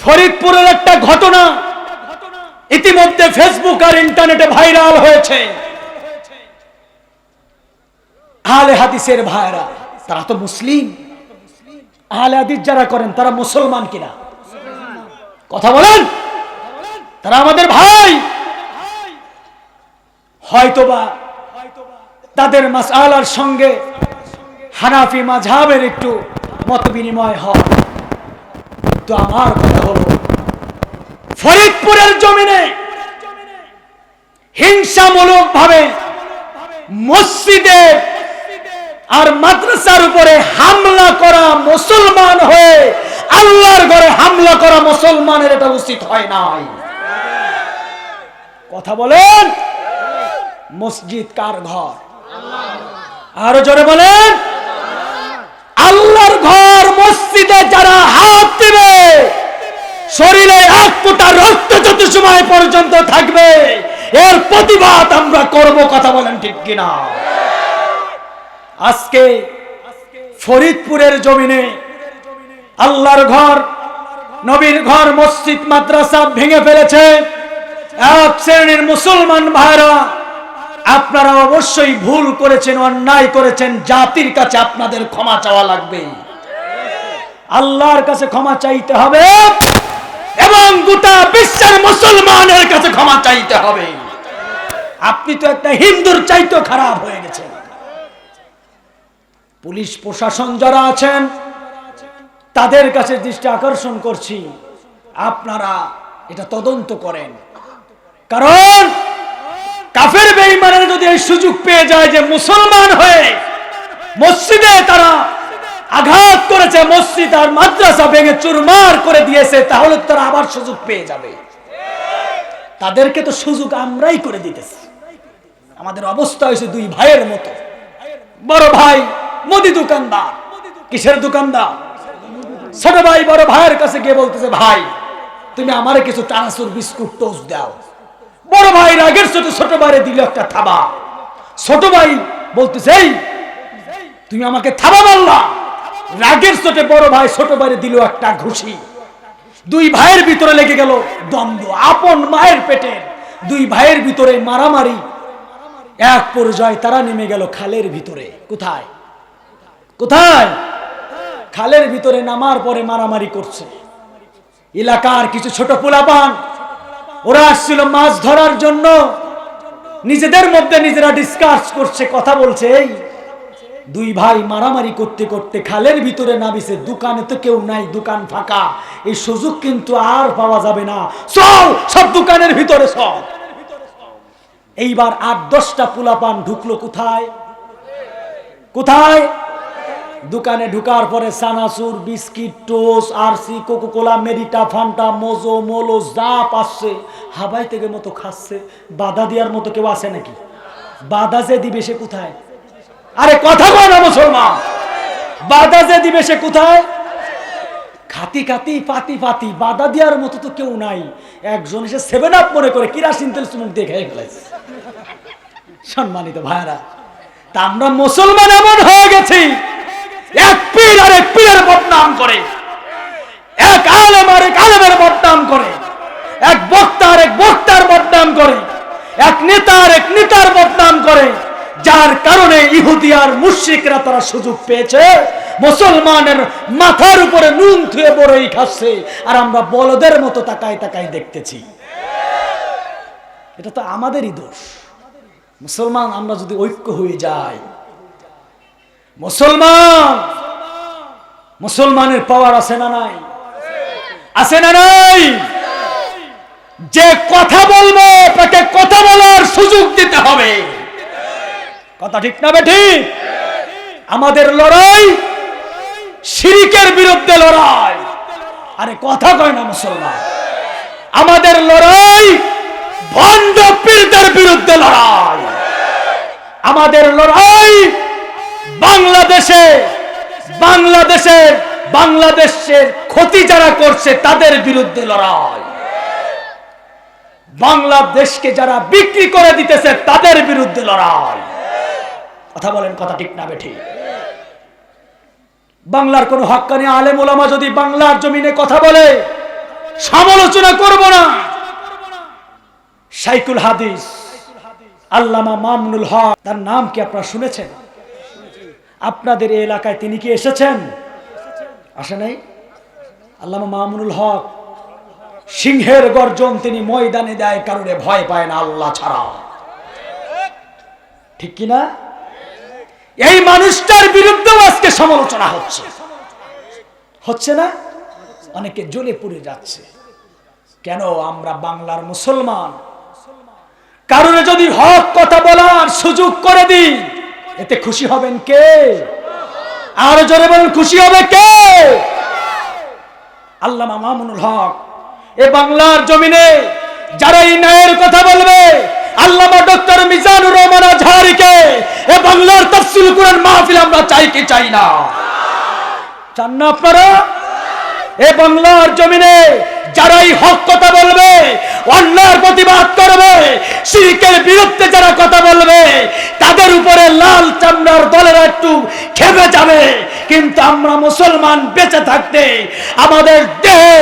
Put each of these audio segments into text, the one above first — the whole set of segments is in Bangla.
ফরিদপুরের একটা ঘটনা ইতিমধ্যে ফেসবুক আর ইন্টারনেটে ভাইরাল হয়েছে। আহলে হাদিসের ভাইরা, তারা তো মুসলিম। আহলে হাদিস যারা করেন তারা মুসলমান কিনা? কথা বলেন। তারা আমাদের ভাই। হয়তোবা তাদের মাসআলার সঙ্গে হানাফি মাযহাবের একটু মত বিনিময় হয়, তো আমার কথা হলো ফরিদপুরের জমিনে হিংসামূলক ভাবে মসজিদে আর মাদ্রাসার উপরে হামলা করা মুসলমান হয়ে আল্লাহর ঘরে হামলা করা মুসলমানের এটা উচিত হয় নাই। কথা বলেন। মসজিদ কার ঘর? আরো জোরে বলেন। আল্লাহর ঘর মসজিদে যারা হাত দিবে, শরীরে এক ফোঁটা রক্ত যত সময় পর্যন্ত থাকবে এর প্রতিবাদ আমরা করব। কথা বলেন ঠিক কিনা? আজকে ফরিদপুরের জমিনে আল্লাহর ঘর, নবীর ঘর, মসজিদ মাদ্রাসা ভেঙে ফেলেছে এক শ্রেণীর মুসলমান ভাইরা। আপনারা অবশ্যই ভুল করেছেন, অন্যায় করেছেন। জাতির কাছে আপনাদের ক্ষমা চাওয়া লাগবে, আল্লাহর কাছে ক্ষমা চাইতে হবে এবং গোটা বিশ্বের মুসলমানের কাছে ক্ষমা চাইতে হবে। আপনি তো একটা হিন্দুর চাইতে খারাপ হয়ে গেছেন। পুলিশ প্রশাসন যারা আছেন তাদের কাছে দৃষ্টি আকর্ষণ করছি, আপনারা এটা তদন্ত করেন। কারণ কাফের বেঈমানরা যদি এই সুযোগ পেয়ে যায় যে মুসলমান হয়ে মসজিদে তারা আঘাত করেছে, মসজিদ আর মাদ্রাসা ভেঙে চুরমার করে দিয়েছে, তাহলে তারা আবার সুযোগ পেয়ে যাবে। তাদেরকে তো সুযোগ আমরাই করে দিতেছি। আমাদের অবস্থা হয়েছে দুই ভাইয়ের মতো। বড় ভাই মুদি দোকানদার। কিসের দোকানদার? ছোট ভাই বড় ভাইয়ের কাছে গিয়ে বলতেছে, ভাই তুমি আমারে কিছু চানাচুর বিস্কুট টোস্ট দাও। বড় ভাই রাগের সাথে ছোট ভাইরে দিল একটা থাবা। ছোট ভাই বলতেছে, এই তুমি আমাকে থাবা বললা। রাগের সাথে বড় ভাই ছোট ভাইরে দিল একটা ঘুষি। দুই ভাইয়ের ভিতরে লেগে গেল দ্বন্দ্ব। আপন মায়ের পেটের দুই ভাইয়ের ভিতরে মারামারি। এক পর্যায়ে তারা নেমে গেল খালের ভিতরে। কোথায়? কোথায়? খালের ভিতরে নামার পরে মারামারি করছে। এলাকার কিছু ছোট পোলাপান, ওরা আসছিল মাছ ধরার জন্য। নিজেদের মধ্যে নিজেরা ডিসকাস করছে, কথা বলছে। এই দুই ভাই মারামারি করতে করতে খালের ভিতরে নামিছে। দোকানে তো কেউ নাই, দোকান ফাঁকা। এই সুযোগ কিন্তু আর পাওয়া যাবে না। চল সব দোকানের ভিতরে সব। এইবার ৮-১০টা পোলাপান ঢুকলো। কোথায়? কোথায়? দোকানে ঢুকার পরে chanachur, biscuit, toast, RC, Coca Cola, Merinda, Fanta, Mojo, মোলো যা পাচ্ছে হাবাই থেকে মতো খাচ্ছে। বাধা দেওয়ার মতো কেউ আছে নাকি? বাধা যে দিবে সে কোথায়? আরে কথা কয় না মুসলমান। বাধা যে দিবে সে কোথায়? খাতি খাতি পাতি পাতি। বাধা দেওয়ার মতো তো কেউ নাই। একজন এসে 7 আপ মনে করে কিরাসিন তেল চুমুক দিয়ে খেয়ে ফেলেছে। সম্মানিত ভাইরা, তা আমরা মুসলমান এমন হয়ে গেছি, এক পীর আর এক পীরের বদনাম করে, এক আলেম আর এক আলেমের বদনাম করে, এক বক্তা আর এক বক্তার বদনাম করে, এক নেতা আর এক নেতার বদনাম করে। যার কারণে ইহুদি আর মুশরিকরা তারা সুযোগ পেয়েছে, মুসলমানের মাথার উপরে নুন থুয়ে বড়ই খাচ্ছে, আর আমরা বলদের মতো তাকাই তাকাই দেখতেছি। এটা তো আমাদেরই দোষ। মুসলমান আমরা যদি ঐক্য হয়ে যাই, মুসলমানের পাওয়ার আছে না নাই? আছে না নাই? যে কথা বলবো তাকে কথা বলার সুযোগ দিতে হবে। কথা ঠিক না বেঠিক? আমাদের লড়াই শিরকের বিরুদ্ধে লড়াই। আরে কথা কয় না মুসলমান। আমাদের লড়াই ভণ্ড পীরদের বিরুদ্ধে লড়াই। আমাদের লড়াই বাংলাদেশের ক্ষতি যারা করছে তাদের বিরুদ্ধে লড়াই। বাংলাদেশকে যারা বিক্রি করে দিতেছে তাদের বিরুদ্ধে লড়াই। কথা বলেন, কথা ঠিক না বেঠিক? বাংলার কোন হক্কানি আলেম ওলামা যদি বাংলার জমিনে কথা বলে, সমালোচনা করব না। শাইখুল হাদিস আল্লামা মামুনুল হক, তার নাম কি আপনারা শুনেছেন? আপনাদের এই এলাকায় তিনি কি এসেছেন? আসে নাই? আল্লামা মামুনুল হক সিংহের গর্জন তিনি ময়দানে দেয়, কারণে ভয় পায় না আল্লাহ ছাড়া। ঠিক কিনা? এই মানুষটার বিরুদ্ধেও আজকে সমালোচনা হচ্ছে না? অনেকে জ্বলে পুড়ে যাচ্ছে। কেন? আমরা বাংলার মুসলমান, কারণে যদি হক কথা বলার সুযোগ করে দিই, এতে খুশি হবেন কে? আর জোরে বলেন, খুশি হবে কে? আল্লামা মামুনুল হক এ বাংলার জমিনে যারা এই ন্যায়ের কথা বলবে, আল্লামা ডক্টর মিজানুর রহমান আজহারীকে এ বাংলার তাফসীর কুরআন মাহফিল আমরা চাই কি চাই না? চান না আপনারা? এ বাংলার জমিনে যারা এই হক কথা বলবে, অন্যায়ের প্রতিবাদ করবে, শিরকের বিরুদ্ধে যারা কথা বলবে, তাদের উপরে লাল চামড়ার দলেরা একটু খেপে যাবে। কিন্তু আমরা মুসলমান বেঁচে থাকতে আমাদের দেহে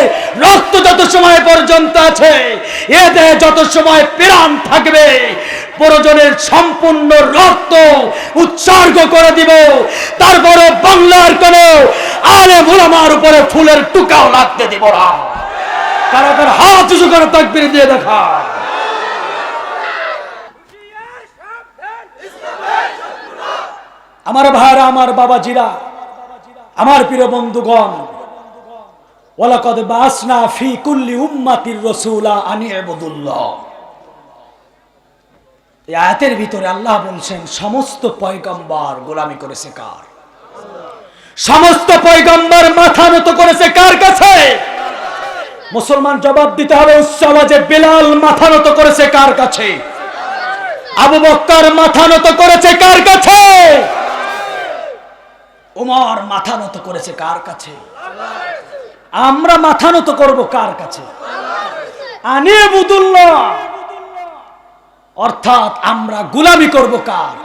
রক্ত যত সময় পর্যন্ত আছে, এ দেহে যত সময় প্রাণ থাকবে, প্রয়োজনের সম্পূর্ণ রক্ত উৎসর্গ করে দিব। তারপরে বাংলার কোন আলেম উলামার উপরে ফুলের টুকাও লাগতে দিব না। কারা কারা হাত উঁচু করে তাকবীর দিয়ে দেখা। আমার ভাইরা, আমার বাবাজিরা, আমার প্রিয় বন্ধুগণ, ওয়ালাকাদ বাসনা ফি কুল্লি উম্মাতির রাসূলা আন ইবুদুল্লাহ। এই আয়াতের ভিতরে আল্লাহ বলছেন সমস্ত পয়গম্বর গোলামি করেছে কার? সমস্ত পয়গম্বর মাথা নত করেছে কার কাছে? মুসলমান জবাব দিতে হবে উচ্চ আওয়াজে, বেলাল মাথা নত করেছে কার কাছে? আবু বকর মাথা নত করেছে কার কাছে? ওমর মাথা নত করেছে কার কাছে? আমরা মাথা নত করব কার কাছে? আনি ইবুদুল্লাহ, অর্থাৎ আমরা গোলামি করব কার?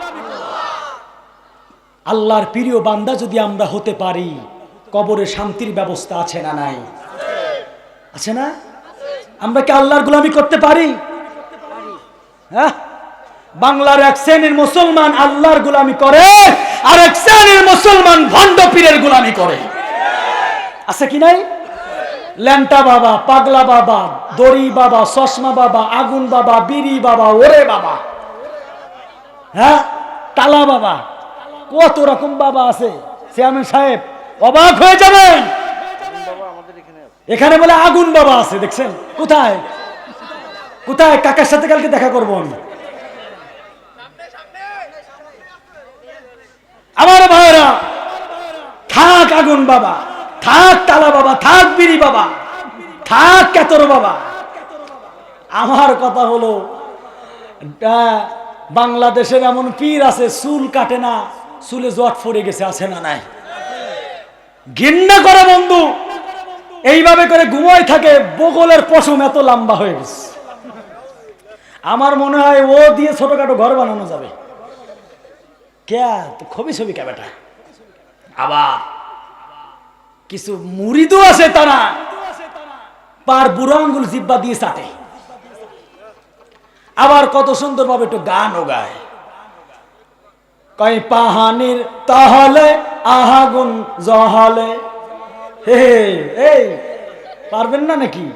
আল্লাহর প্রিয় বান্দা যদি আমরা হতে পারি, কবরে শান্তির ব্যবস্থা আছে না নাই? আছে না? আমরা কি আল্লাহর গোলামি করতে পারি? হ্যাঁ, বাংলার এক শ্রেণীর মুসলমান আল্লাহর গোলামি করে, আর এক শ্রেণীর মুসলমান ভণ্ড পীরের গোলামি করে। আছে কি নাই? ল্যাংটা বাবা, পাগলা বাবা, দড়ি বাবা, চশমা বাবা, আগুন বাবা, বিড়ি বাবা, ওরে বাবা, হ্যাঁ, তালা বাবা, কত রকম বাবা আছে। চেয়ারম্যান সাহেব অবাক হয়ে যাবেন, এখানে বলে আগুন বাবা আছে। দেখছেন? কোথায় কোথায়? কাকার সাথে কালকে দেখা করবো আমি। আমার ভাইরা, থাক আগুন বাবা, থাক তালা বাবা, থাক বিড়ি বাবা, থাক কেতর বাবা। আমার কথা হলো, বাংলাদেশের এমন পীর আছে চুল কাটে না, চুলে জট পড়ে গেছে। আছে না নাই? ঘৃণা করে বন্ধু, এইভাবে করে ঘুমায় থাকে, বগলের পশম এত লম্বা হয়ে গেছে। আমার মনে হয় ও দিয়ে ছোটখাটো ঘর বানানো যাবে। কে ছবি ছবি কে বেটা। আবার কিছু মুরিদও আছে, তারা পার বুড়ো আঙ্গুল জিব্বা দিয়ে চাটে। আবার কত সুন্দর ভাবে একটু গানও গায়, কয় পাহানির তাহলে আহাগুন জহলে। হে এই পারবেন না নাকি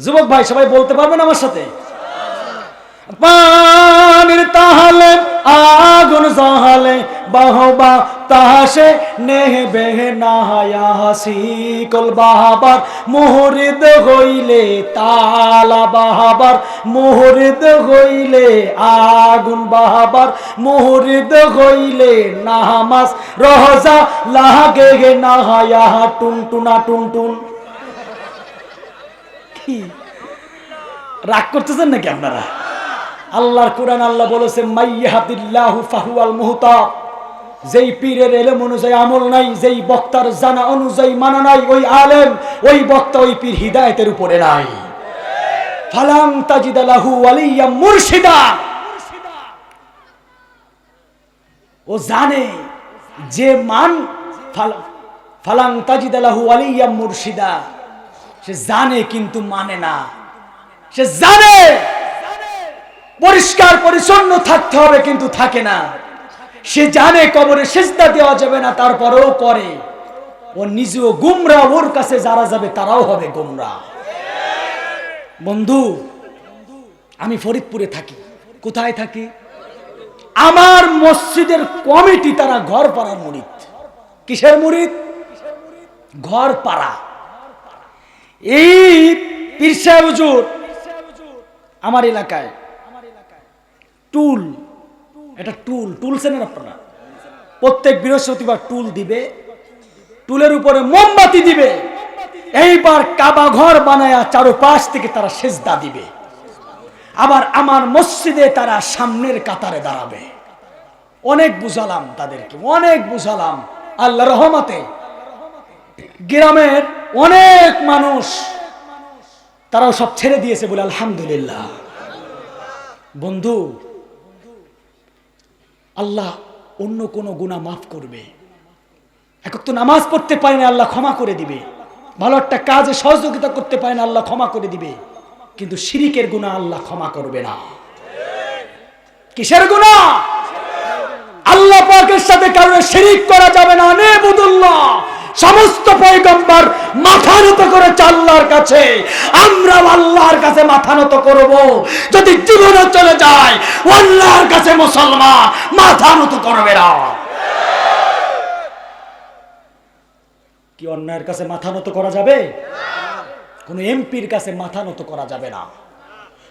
যুবক ভাই? সবাই বলতে পারবেন আমার সাথে? পানির তাহলে আগুন জহলে, বাহবা তাহাসে নেহে বেহে নাহায়া হাসি কল বাহাবার মুহরিদ হইলে, তালা বাহাবার মুহরিদ হইলে, আগুন বাহাবার মুহরিদ হইলে, নামাজ রহজা লাগে গে নাহায়া টুনটুনা টুনটুন। কি রাগ করতেছেন নাকি আপনারা? আল্লাহর কোরআন আল্লাহ বলেছে, মাইয়াহদিল্লাহু ফাহুয়াল মুহতাদ। যেই পীরের ইলম অনুযায়ী আমল নাই, যেই বক্তার জানা অনুযায়ী মানা নাই, ওই আলেম, ওই বক্তা, ওই পীর হিদায়াতের উপরে নাই। ফালাম তাজিদ লাহু ওয়ালিয়া মুরশিদা। ও জানে যে মান ফালাম তাজিদ লাহু ওয়ালিয়া মুরশিদা, সে জানে কিন্তু মানে না। সে জানে পরিষ্কার পরিচ্ছন্ন থাকতে হবে কিন্তু থাকে না। সে জানে কবরে সিজদা দেওয়া যাবে না, তারপরেও করে। ও নিজেও গুমরাহ, ওর কাছে যারা যাবে তারাও হবে গুমরাহ। বন্ধু, আমি ফরিদপুরে থাকি। কোথায় থাকি? আমার মসজিদের কমিটি তারা ঘর পাড়ার মুরিদ। কিসের মুরিদ? ঘর পাড়া। এই পীর সাহেব হুজুর আমার এলাকায় টুল, এটা টুল চেনেন আপনারা? প্রত্যেক বৃহস্পতিবার টুল দিবে, টুলের উপরে মোমবাতি দিবে। এইবার কাবা ঘর বানায়া চারপাশ থেকে তারা সেজদা দিবে। আবার আমার মসজিদে তারা সামনের কাতারে দাঁড়াবে। অনেক বুঝালাম তাদেরকে, অনেক বুঝালাম। আল্লাহ রহমতে গ্রামের অনেক মানুষ তারাও সব ছেড়ে দিয়েছে বলে আলহামদুলিল্লাহ। বন্ধু, আল্লাহ অন্য কোন গুনাহ মাফ করবে। একক তো নামাজ পড়তে পারে না, আল্লাহ ক্ষমা করে দিবে। ভালো একটা কাজে সহযোগিতা করতে পারে না, আল্লাহ ক্ষমা করে দিবে। কিন্তু শিরিকের গুনাহ আল্লাহ ক্ষমা করবে না। কিসের গুনাহ? আল্লাহ পাকের সাথে কারণে শিরিক করা যাবে না। নেবুদুল্লাহ সমস্ত পয়গম্বর মাথা নত করেছে আল্লাহর কাছে, আমরা আল্লাহর কাছে মাথা নত করব। যদি জীবনে চলে যায়, আল্লাহর কাছে মুসলমান মাথা নত করবে না। কি অন্যায়ের কাছে মাথা নত করা যাবে? কোন এমপির কাছে মাথা নত করা যাবে না,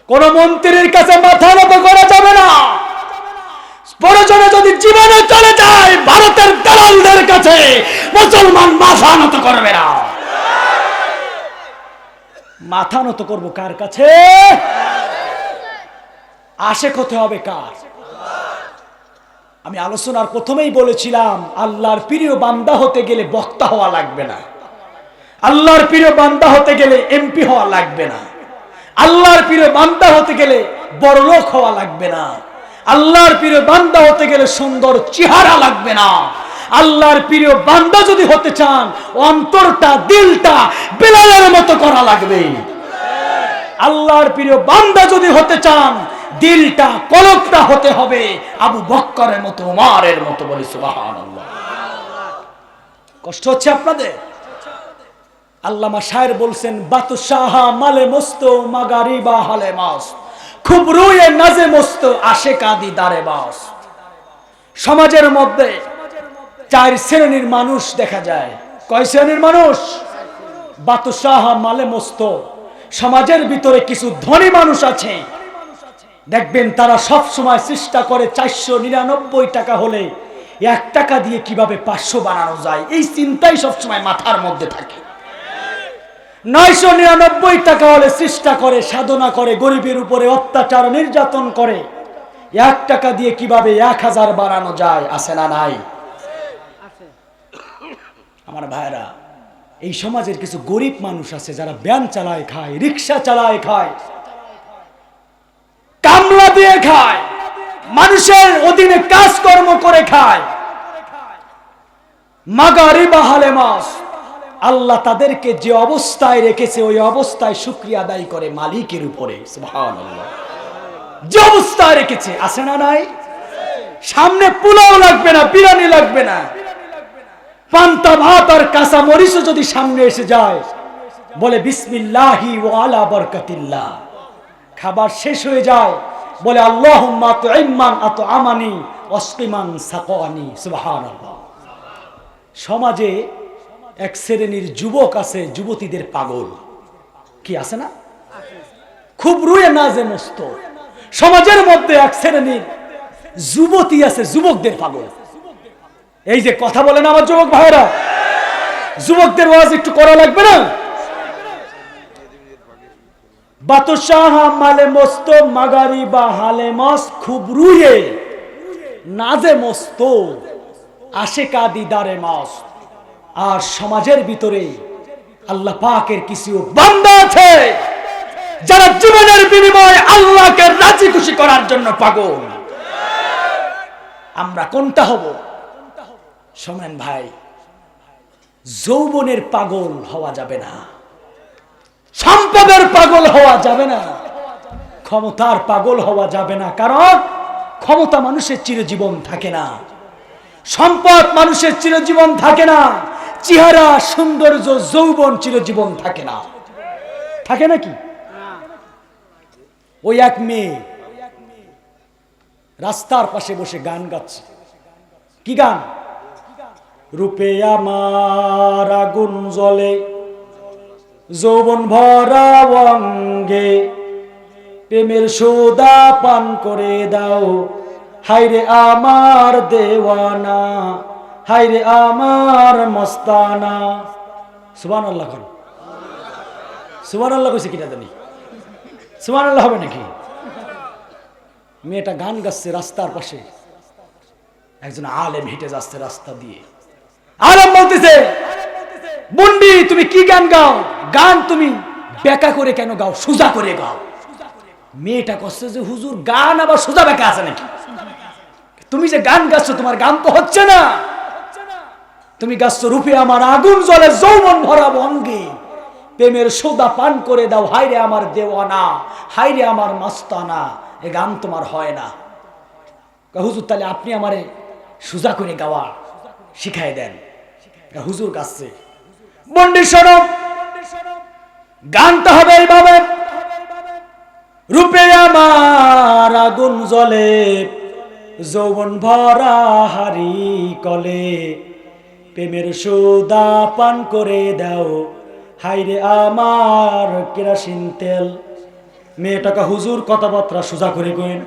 কোন মন্ত্রীর কাছে মাথা নত করা যাবে না। প্রয়োজনে যদি জীবনে চলে যায়, ভারতের দালালদের কাছে মুসলমান মাথা নত করবে না। মাথা নত করব কার কাছে? আশেক হতে হবে কার? আমি আলোচনার প্রথমেই বলেছিলাম, আল্লাহর প্রিয় বান্দা হতে গেলে বক্তা হওয়া লাগবে না। আল্লাহর প্রিয় বান্দা হতে গেলে এমপি হওয়া লাগবে না। আল্লাহর প্রিয় বান্দা হতে গেলে বড়লোক হওয়া লাগবে না। আল্লাহর প্রিয় বান্দা হতে গেলে সুন্দর চেহারা লাগবে না। আল্লাহর প্রিয় বান্দা যদি হতে চান, অন্তরটা দিলটা বেলালের মতো করা লাগবে। আল্লাহর প্রিয় বান্দা যদি হতে চান, দিলটা কলকটা হতে হবে আবু বক্করের মতো, ওমরের মতো। বলি সুবহানাল্লাহ। কষ্ট হচ্ছে আপনাদের? আল্লামা শায়ের বলছেন, বাদশাহ মালে মস্ত মাগারিবা হালে মাস, খুব রুয়ে নাজে মস্ত আশেকাদি দারে বাস। সমাজের মধ্যে চার শ্রেণীর মানুষ দেখা যায়। কয় শ্রেণীর মানুষ? বাদশাহ মালে মস্ত। সমাজের ভিতরে কিছু ধনী মানুষ আছে, দেখবেন তারা সব সময় চেষ্টা করে 499 টাকা হলে 1 টাকা দিয়ে কিভাবে 500 বানানো যায়, এই চিন্তাই সবসময় মাথার মধ্যে থাকে। 999 টাকা হলে চেষ্টা করে, সাধনা করে, গরিবের উপরে অত্যাচার নির্যাতন করে 1 টাকা দিয়ে কিভাবে 1000 বানানো যায়। আছে না নাই? আমার ভাইরা, এই সমাজের কিছু গরিব মানুষ আছে যারা ভ্যান চালায় খায়, রিক্সা চালায় খায়, কামলা দিয়ে খায়, মানুষের অধীনে কাজকর্ম করে খায়, মাগারিবা হালে মাস। আল্লাহ তাদেরকে যে অবস্থায় রেখেছে ওই অবস্থায় শুকরিয়া আদায় করে মালিকের উপরে। সুবহানাল্লাহ। যে অবস্থায় রেখেছে, আছে না নাই? সামনে পোলাও লাগবে না, বিরিয়ানি লাগবে না, পান্তা ভাত আর কাঁচা মরিচও যদি সামনে এসে যায়, বলে বিসমিল্লাহি ওয়া আলা বারাকাতিল্লাহ। খাবার শেষ হয়ে যায়, বলে আল্লাহুম্মা তুইম্মান আতআমানি ওয়াসকিমান সাকানি। সুবহানাল্লাহ। সমাজে এক শ্রেণীর যুবক আছে, যুবতীদের পাগল। কি আছে না? খুব রুয়ে নাজে মস্ত। সমাজের মধ্যে এক শ্রেণীর যুবতী আছে, যুবকদের পাগল। এই যে কথা বলেন আমার যুবক ভাইরা, যুবকদের ওয়াজ একটু করা লাগবে না? বাদশাহ মালে মস্ত মাগারিবা হালে মাস, খুব রুয়ে নাজে মস্ত আশেকা দিদারে মাস। আর সমাজের ভিতরে আল্লাহ পাকের কিছু বান্দা আছে যারা জীবনের বিনিময়ে আল্লাহকে রাজি খুশি করার জন্য পাগল। আমরা কোনটা হব? শোনেন ভাই, যৌবনের পাগল হওয়া যাবে না। হওয়া যাবে না, ক্ষমতার পাগল হওয়া যাবে না। কারণ ক্ষমতা মানুষের চিরজীবন থাকে না, সম্পদ মানুষের চিরজীবন থাকে না, চেহারা সৌন্দর্য যৌবন চিরজীবন থাকে না। থাকে নাকি? ওই এক মেয়ে রাস্তার পাশে বসে গান গাচ্ছে। কি গান? রূপে আমার আগুন জ্বলে, যৌবন ভরা অঙ্গে, প্রেমের সোদা পান করে দাও, হায়রে আমার দেওয়ানা, হায়রে আমার মস্তানা। সুবহানাল্লাহ খান। সুবহানাল্লাহ কইছে কিনা জানি? সুবহানাল্লাহ হবে নাকি? মেয়েটা গান গাচ্ছে রাস্তার পাশে, একজন আলেম হেঁটে যাচ্ছে রাস্তা দিয়ে। আলেম বলতেছে, বন্ডি তুমি কি গান গাও? গান তুমি বেকা করে কেন গাও? সোজা করে গাও। মেয়েটা কষ্ট যে হুজুর গান আবার সোজা বেকা আছে নাকি? তুমি যে গান গাচ্ছ তোমার গান তো হচ্ছে না। তুমি গাচ্ছ রূপে আমার আগুন জ্বলে, যৌবন ভরা অঙ্গে, প্রেমের সোদা পান করে দাও, হায়রে আমার দেওয়ানা, হায়রে আমার মাস্তানা। এ গান তোমার হয় না। হুজুর তাহলে আপনি আমারে সোজা করে গাওয়া শিখাই দেন। হুজুর গাচ্ছে, বন্ডি শোনো, গানটা হবে এইভাবে, রূপে আমার আগুন জ্বলে, যৌবন ভরা হারি কলে, প্রেমের সোদা পান করে দাও, হায়রে আমার কেরাসিন তেল। মেয়েটাকে হুজুর কথাবার্তা সোজা করে কইন,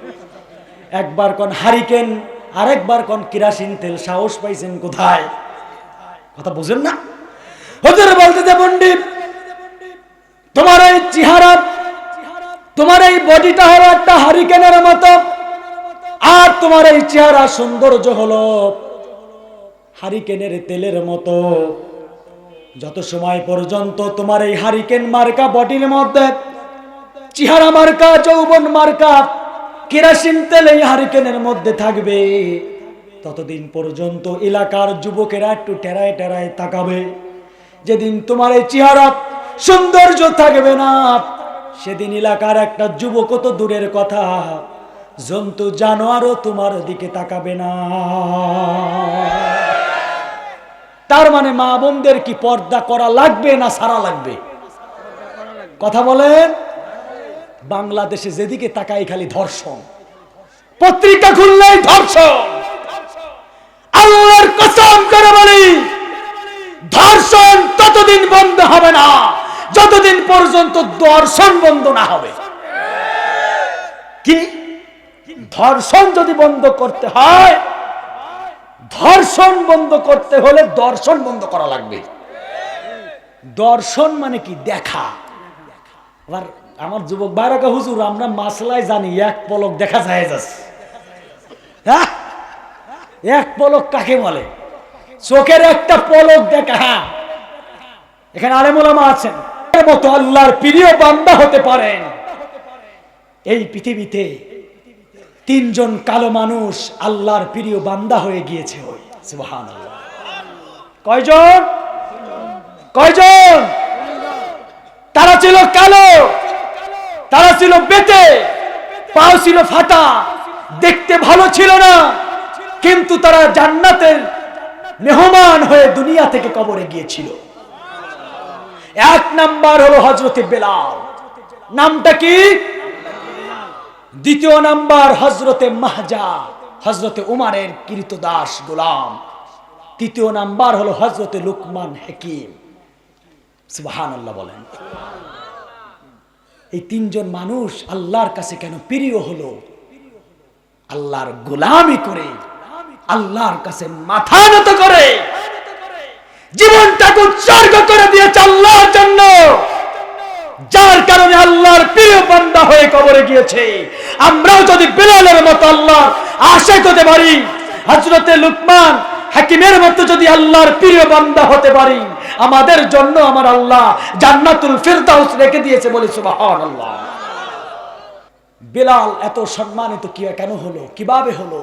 একবার কোন হারিকেন আর একবার কোন কেরাসিন তেল, সাহস পাইছেন কোথায়? কথা বুঝেন না? হুজুর বলতে পণ্ডিত, তোমার এই চেহারা, তোমার এই বডিটা হলো একটা হারিকেনের মতো, আর তোমার এই চেহারা সৌন্দর্য হলো হারিকেনের তেলের মতো। যত সময় পর্যন্ত তোমার এই হারিকেন মার্কা বডির মধ্যে, চেহারা মার্কা, যৌবন মার্কা, কেরাসিন তেল এই হারিকেনের মধ্যে থাকবে, ততদিন পর্যন্ত এলাকার যুবকেরা একটু টেরায় টেরায় তাকাবে। যেদিন তোমার এই চেহারা সৌন্দর্য থাকবে না, সেদিন এলাকার একটা যুবক তো দূরের কথা, জন্তু জানোয়ারও তোমার দিকে তাকাবে না। তার মানে মা বোনদের কি পর্দা করা লাগবে না ছাড়া লাগবে? কথা বলেন। বাংলাদেশে যেদিকে তাকাই খালি ধর্ষণ, পত্রিকা খুললেই ধর্ষণ। আল্লাহর কসম করে বলি, ধর্ষণ ততদিন বন্ধ হবে না যতদিন পর্যন্ত দর্শন বন্ধ না হবে। কি? ধর্ষণ যদি বন্ধ করতে হয়, ধর্ষণ বন্ধ করতে হলে দর্শন বন্ধ করা লাগবে। দর্শন মানে কি? দেখা। আবার আমার যুবক বাইরাকা হুজুর, আমরা মাসলায় জানি এক পলক দেখা যায় যাচ্ছে। হ্যাঁ, এক পলক কাকে বলে? চোখের একটা পলক দেখা। হ্যাঁ, এখানে আলেম ওলামা আছেন, এর মতো আল্লাহর প্রিয় বান্দা হতে পারেন। এই পৃথিবীতে তিনজন কালো মানুষ আল্লাহর প্রিয় বান্দা হয়ে গিয়েছে। সুবহানাল্লাহ। কয়জন? কয়জন? তারা ছিল কালো, তারা ছিল বেঁটে, পাও ছিল ফাটা, দেখতে ভালো ছিল না, কিন্তু তারা জান্নাতের মেহমান হয়ে দুনিয়া থেকে কবরে গিয়েছিল। এক নাম্বার হলো হযরতে বেলাল, নামটা কি? দ্বিতীয় নাম্বার হযরতে মাহজা, হযরতে উমারের কৃতদাস গোলাম। তৃতীয় নাম্বার হলো হযরতে লুকমান হাকিম। সুবহানাল্লাহ বলেন। এই তিনজন মানুষ আল্লাহর কাছে কেন প্রিয় হলো? আল্লাহর গোলামি করে, আল্লাহর কাছে মাথা নত করে, জীবনটাকে উৎসর্গ করে দিয়েছে আল্লাহর জন্য, যার কারণে আল্লাহর প্রিয় বান্দা হয়ে কবরে গিয়েছে। আমরাও যদি বেলালের মতো আল্লাহর আশিক হতে পারি, হযরতে লুকমান হাকিমের মতো যদি আল্লাহর প্রিয় বান্দা হতে পারি, আমাদের জন্য আমার আল্লাহ জান্নাতুল ফিরদাউস রেখে দিয়েছে। বলি সুবহানাল্লাহ। বেলাল এত সম্মানিত কেন হলো? কিভাবে হলো?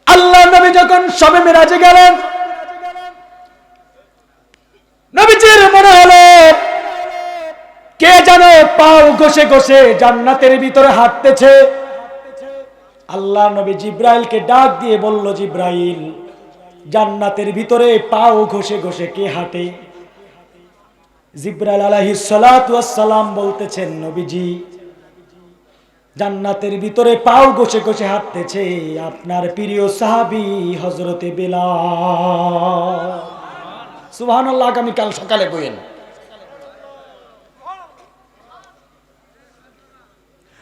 আল্লাহ নবী যখন শবে মেরাজে গেলেন, নবীজির মনে হলো কে যেন পাও ঘষে ঘষে জান্নাতের ভিতরে হাঁটতেছে। আল্লাহ নবী জিব্রাইলকে ডাক দিয়ে বলল, জিব্রাইল, জান্নাতের ভিতরে পাও ঘষে ঘষে কে হাঁটে? জিব্রাইল আলাইহিস সালাতু ওয়াস সালাম বলতেছেন, নবীজি, জান্নাতের ভিতরে পাও ঘষে ঘষে হাঁটতেছে আপনার প্রিয় সাহাবী হযরতে বেলাল। সুবহানাল্লাহ। আগামীকাল সকালে বইয়েন।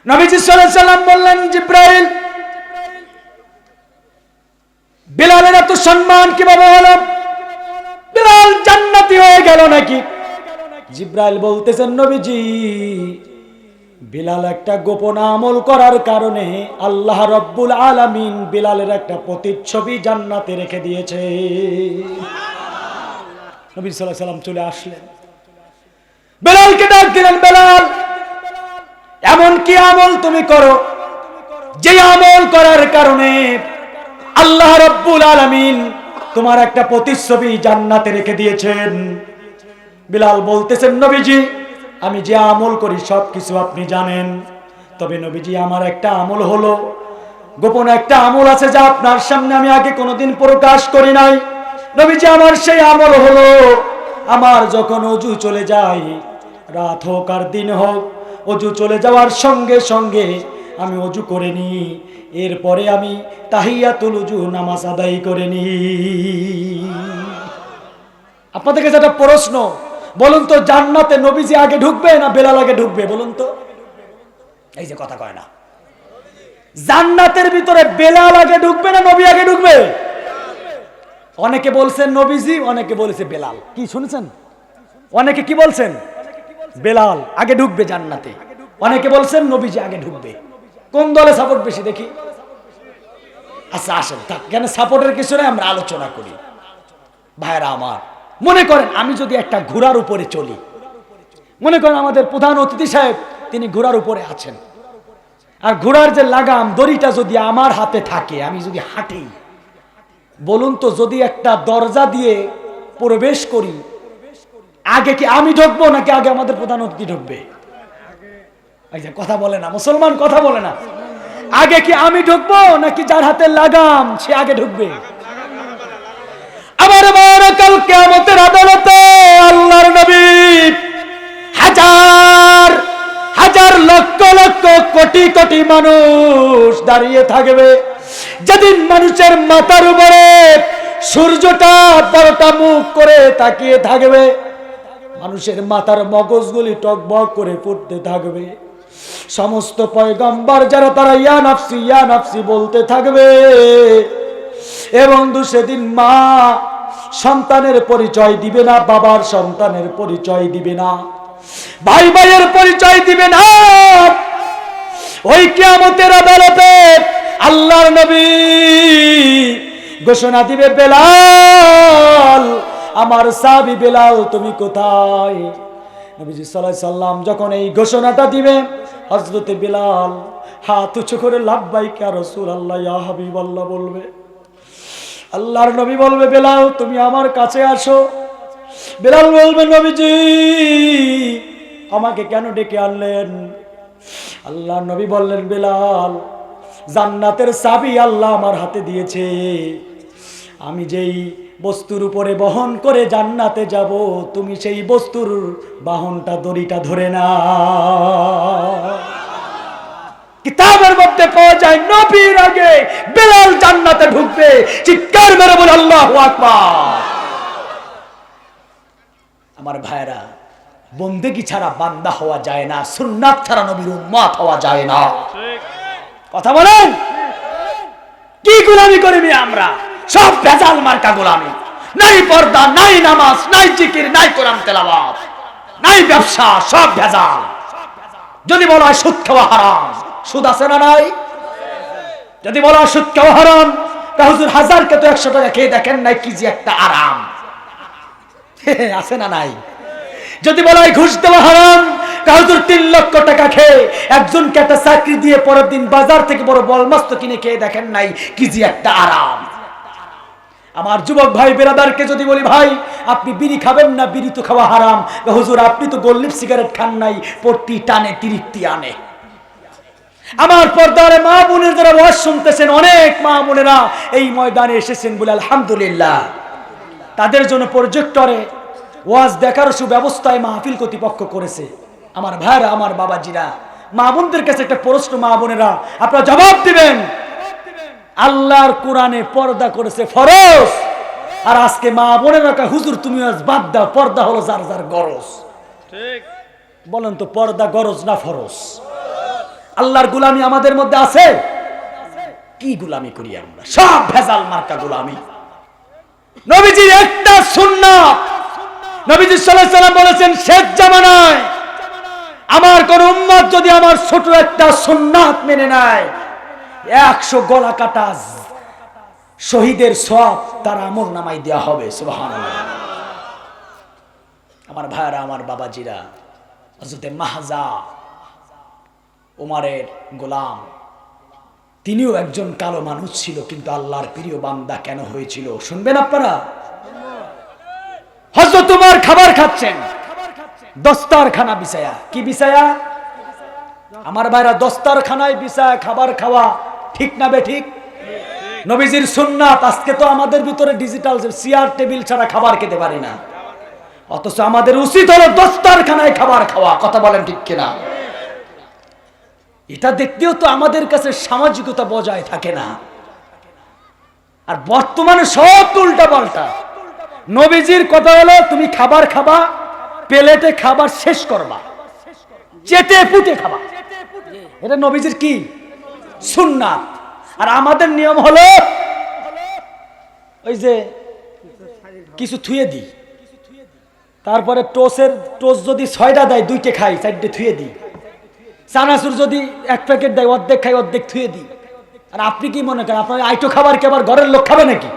নবীজি সাল্লাল্লাহু আলাইহি সাল্লাম বললেন, জিব্রাইল, বেলালের এত সম্মান কিভাবে হলো? বেলাল জান্নাতি হয়ে গেল নাকি? জিব্রাইল বলতেছেন, নবীজি, বেলাল একটা গোপন আমল করার কারণে আল্লাহ রাব্বুল আলামিন বেলালের একটা প্রতিচ্ছবি জান্নাতে রেখে দিয়েছে। নবী সাল্লাল্লাহু আলাইহি সাল্লাম চলে আসলেন, বেলালকে ডাক দিলেন, বেলাল, এমন কি আমল তুমি করো যে আমল করার কারণে আল্লাহ রাব্বুল আলামিন তোমার একটা প্রতিচ্ছবি জান্নাতে রেখে দিয়েছেন? বেলাল বলতেছেন, নবীজি, আমি যে আমল করি সবকিছু আপনি জানেন, তবে নবীজি আমার একটা আমল হলো, গোপন একটা আমল আছে যা আপনার সামনে আমি আগে কোনোদিন প্রকাশ করি নাই। নবীজি, আমার সেই আমল হলো, আমার যখন ওযু চলে যায়, রাত হোক আর দিন হোক, ওযু চলে যাওয়ার সঙ্গে সঙ্গে আমি ওযু করে নিই, এরপরে আমি তাহিয়াতুল ওযু নামাজ আদায় করে নিই। আপনাদের কাছে একটা প্রশ্ন, বলুন তো, জান্নাতে নবীজি আগে ঢুকবে না বেলাল আগে ঢুকবে? বলুন তো। এই যে কথা কয় না, জান্নাতের ভিতরে বেলাল আগে ঢুকবে না নবী আগে ঢুকবে? অনেকে বলছেন নবীজি, অনেকে বলেছে বেলাল। কি শুনেছেন? অনেকে কি বলছেন? বেলাল আগে ঢুকবে জান্নাতে। অনেকে বলছেন নবীজি আগে ঢুকবে। কোন দলে সাপোর্ট বেশি দেখি? আচ্ছা আসেন, কেন সাপোর্টের কিছু নেই, আমরা আলোচনা করি। ভাইরা আমার, মনে করেন আমি যদি একটা ঘোড়ার উপরে চলি, মনে করেন আমাদের প্রধান অতিথি সাহেব তিনি ঘোড়ার উপরে আছেন, আর ঘোড়ার যে লাগাম দড়িটা যদি আমার হাতে থাকে, আমি যদি হাঁটি, বলুন তো, যদি একটা দরজা দিয়ে প্রবেশ করি, আগে কি আমি ঢুকবো নাকি আগে আমাদের প্রধান অতিথি ঢুকবে? এই যে কথা বলে না মুসলমান, কথা বলে না। আগে কি আমি ঢুকবো নাকি যার হাতে লাগাম সে আগে ঢুকবে? আমার কাল কিয়ামতের আদালতে আল্লাহর নবী হাজার হাজার লক্ষ লক্ষ কোটি কোটি মানুষ দাঁড়িয়ে থাকবে, যেদিন মানুষের মাথার উপরে সূর্যটা 12টা মুখ করে তাকিয়ে থাকবে, মানুষের মাথার মগজগুলি টকবক করে ফুটতে থাকবে, সমস্ত পয়গম্বর যারা তারা ইয়া নাফসি বলতে থাকবে। এবং সেদিন মা সন্তানের পরিচয় দিবে না, বাবার সন্তানের পরিচয় দিবে না, ভাই ভাইয়ের পরিচয় দিবে না। ওই কিয়ামতের আদালতে আল্লাহর নবী ঘোষণা দিবে, বেলাল, আমার সাহাবী বেলাল, তুমি কোথায়? নবীজি সাল্লাল্লাহু আলাইহি সাল্লাম যখন এই ঘোষণাটা দিবে, হযরতে বেলাল হাত উঁচু করে লাব্বাইক ইয়া রাসূলুল্লাহ, ইয়া হাবিবাল্লাহ বলবে। আল্লাহর নবী বলবে, বেলাল তুমি আমার কাছে আসো। বেলাল বলবে, নবীজি আমাকে কেন ডেকে আনলেন? আল্লাহর নবী বললেন, বেলাল, জান্নাতের চাবি আল্লাহ আমার হাতে দিয়েছে, আমি যেই বস্তুর উপরে বহন করে জান্নাতে যাব, তুমি সেই বস্তুর বাহনটা দড়িটা ধরে না। কিতাবের মধ্যে পাওয়া যায় নবীর আগে বেলাল জান্নাতে ঢুকবে। চিৎকার মেরে বল আল্লাহু আকবার। আমার ভাইরা, বন্দেগী ছাড়া বান্দা হওয়া যায় না, সুন্নাত ছাড়া নবীর উম্মত হওয়া যায় না। কথা বলেন, কি গোলামি করি আমরা? সব ভেজাল মার্কা গোলামি। নাই পর্দা, নাই নামাজ, নাই জিকির, নাই কোরআন তেলাওয়াত, নাই ব্যবসা, সব ভেজাল। যদি বলা হয় সুদ খাওয়া হারাম, সুদ আছে না নাই? যদি বলা হয় সুদ খাওয়া হারাম, তা হুজুর হাজারকে তো 100 টাকা খেয়ে দেখেন নাই, কি যে একটা আরাম আছে না নাই? যদি বলা হয় ঘুষ দেওয়া হারাম, তা হুজুর 3 লক্ষ টাকা খেয়ে একজনকে একটা চাকরি দিয়ে পরের দিন বাজার থেকে বড় বলমাস্ত কিনে খেয়ে দেখেন নাই, কি যে একটা আরাম। আমার যুবক ভাই বেরাদারকে যদি বলি, ভাই আপনি বিড়ি খাবেন না, বিড়ি তো খাওয়া হারাম। হুজুর আপনি তো গোল্লিপ সিগারেট খান নাই, পট্টি টানে তৃপ্তি আনে। আমার পর্দারে মা বোনের যারা ওয়াজ শুনতেছেন, অনেক মা বোনেরা এই ময়দানে এসেছেন বলে আলহামদুলিল্লাহ। তাদের জন্য প্রজেক্টরে ওয়াজ দেখার সুব্যবস্থায় মাহফিল কর্তৃপক্ষ করেছে। আমার ভাইরা, আমার বাবাজিরা, মা বোনদের কাছে একটা প্রশ্ন, মা বোনেরা আপনারা জবাব দিবেন। আল্লাহর কোরআনে পর্দা করেছে ফরজ, আর আজকে মা বোনেরা কয় হুজুর তুমি আজ বাদ দাও, পর্দা হলো যার যার গরজ। ঠিক বলেন তো, পর্দা গরজ না ফরজ? আল্লাহর গোলামি আমাদের মধ্যে আছে? কি গোলামি করি আমরা? সব ভেজাল মার্কা গোলামি। নবীজির একটা সুন্নাত, নবীজি সাল্লাল্লাহু আলাইহি ওয়াসাল্লাম বলেছেন, শেষ জামানায় আমার কোন উম্মত যদি আমার ছোট একটা সুন্নাত মেনে নেয়, 100 গলা কাটা শহীদের সওয়াব তার আমল নামায় দেওয়া হবে। সুবহানাল্লাহ। আমার ভাইরা, আমার বাবাজিরা, হযরতে মাহজা ওমরের গোলাম, তিনিও একজন কালো মানুষ ছিল, কিন্তু আল্লাহর প্রিয় বান্দা কেন হয়েছিল শুনবেন আপনারা। হযরত ওমর খাবার খাচ্ছেন, দস্তারখানা বিছায়া। কি বিছায়া? আমার ভাইরা, দস্তারখানায় বিছায়া খাবার খাওয়া ঠিক না বেঠিক? নবীজির সুন্নাত। আজকে তো আমাদের ভিতরে ডিজিটাল চেয়ার টেবিল ছাড়া খাবার খেতে পারি না, অথচ আমাদের উচিত হলো দস্তারখানায় খাবার খাওয়া। কথা বলেন ঠিক কিনা? এটা দেখতেও তো আমাদের কাছে সামাজিকতা বজায় থাকে না। আর বর্তমানে সব উল্টা পাল্টা। নবীজির কথা হলো তুমি খাবার খাবা, প্লেটে খাবার শেষ করবা, চেটে পুটে খাবা। এটা নবীজির কি সুন্নাত। আর আমাদের নিয়ম হলো ওই যে কিছু থুয়ে দিই, তারপরে টোস যদি 6টা দেয় 2টে খাই, 4টে থুয়ে দিই। চানাচুর যদি 1 প্যাকেট দেয়, অর্ধেক খাই, অর্ধেক থুয়ে দিই। আর আপনি কি মনে করেন আপনার আইটো খাবার কি আবার ঘরের লোক খাবে নাকি?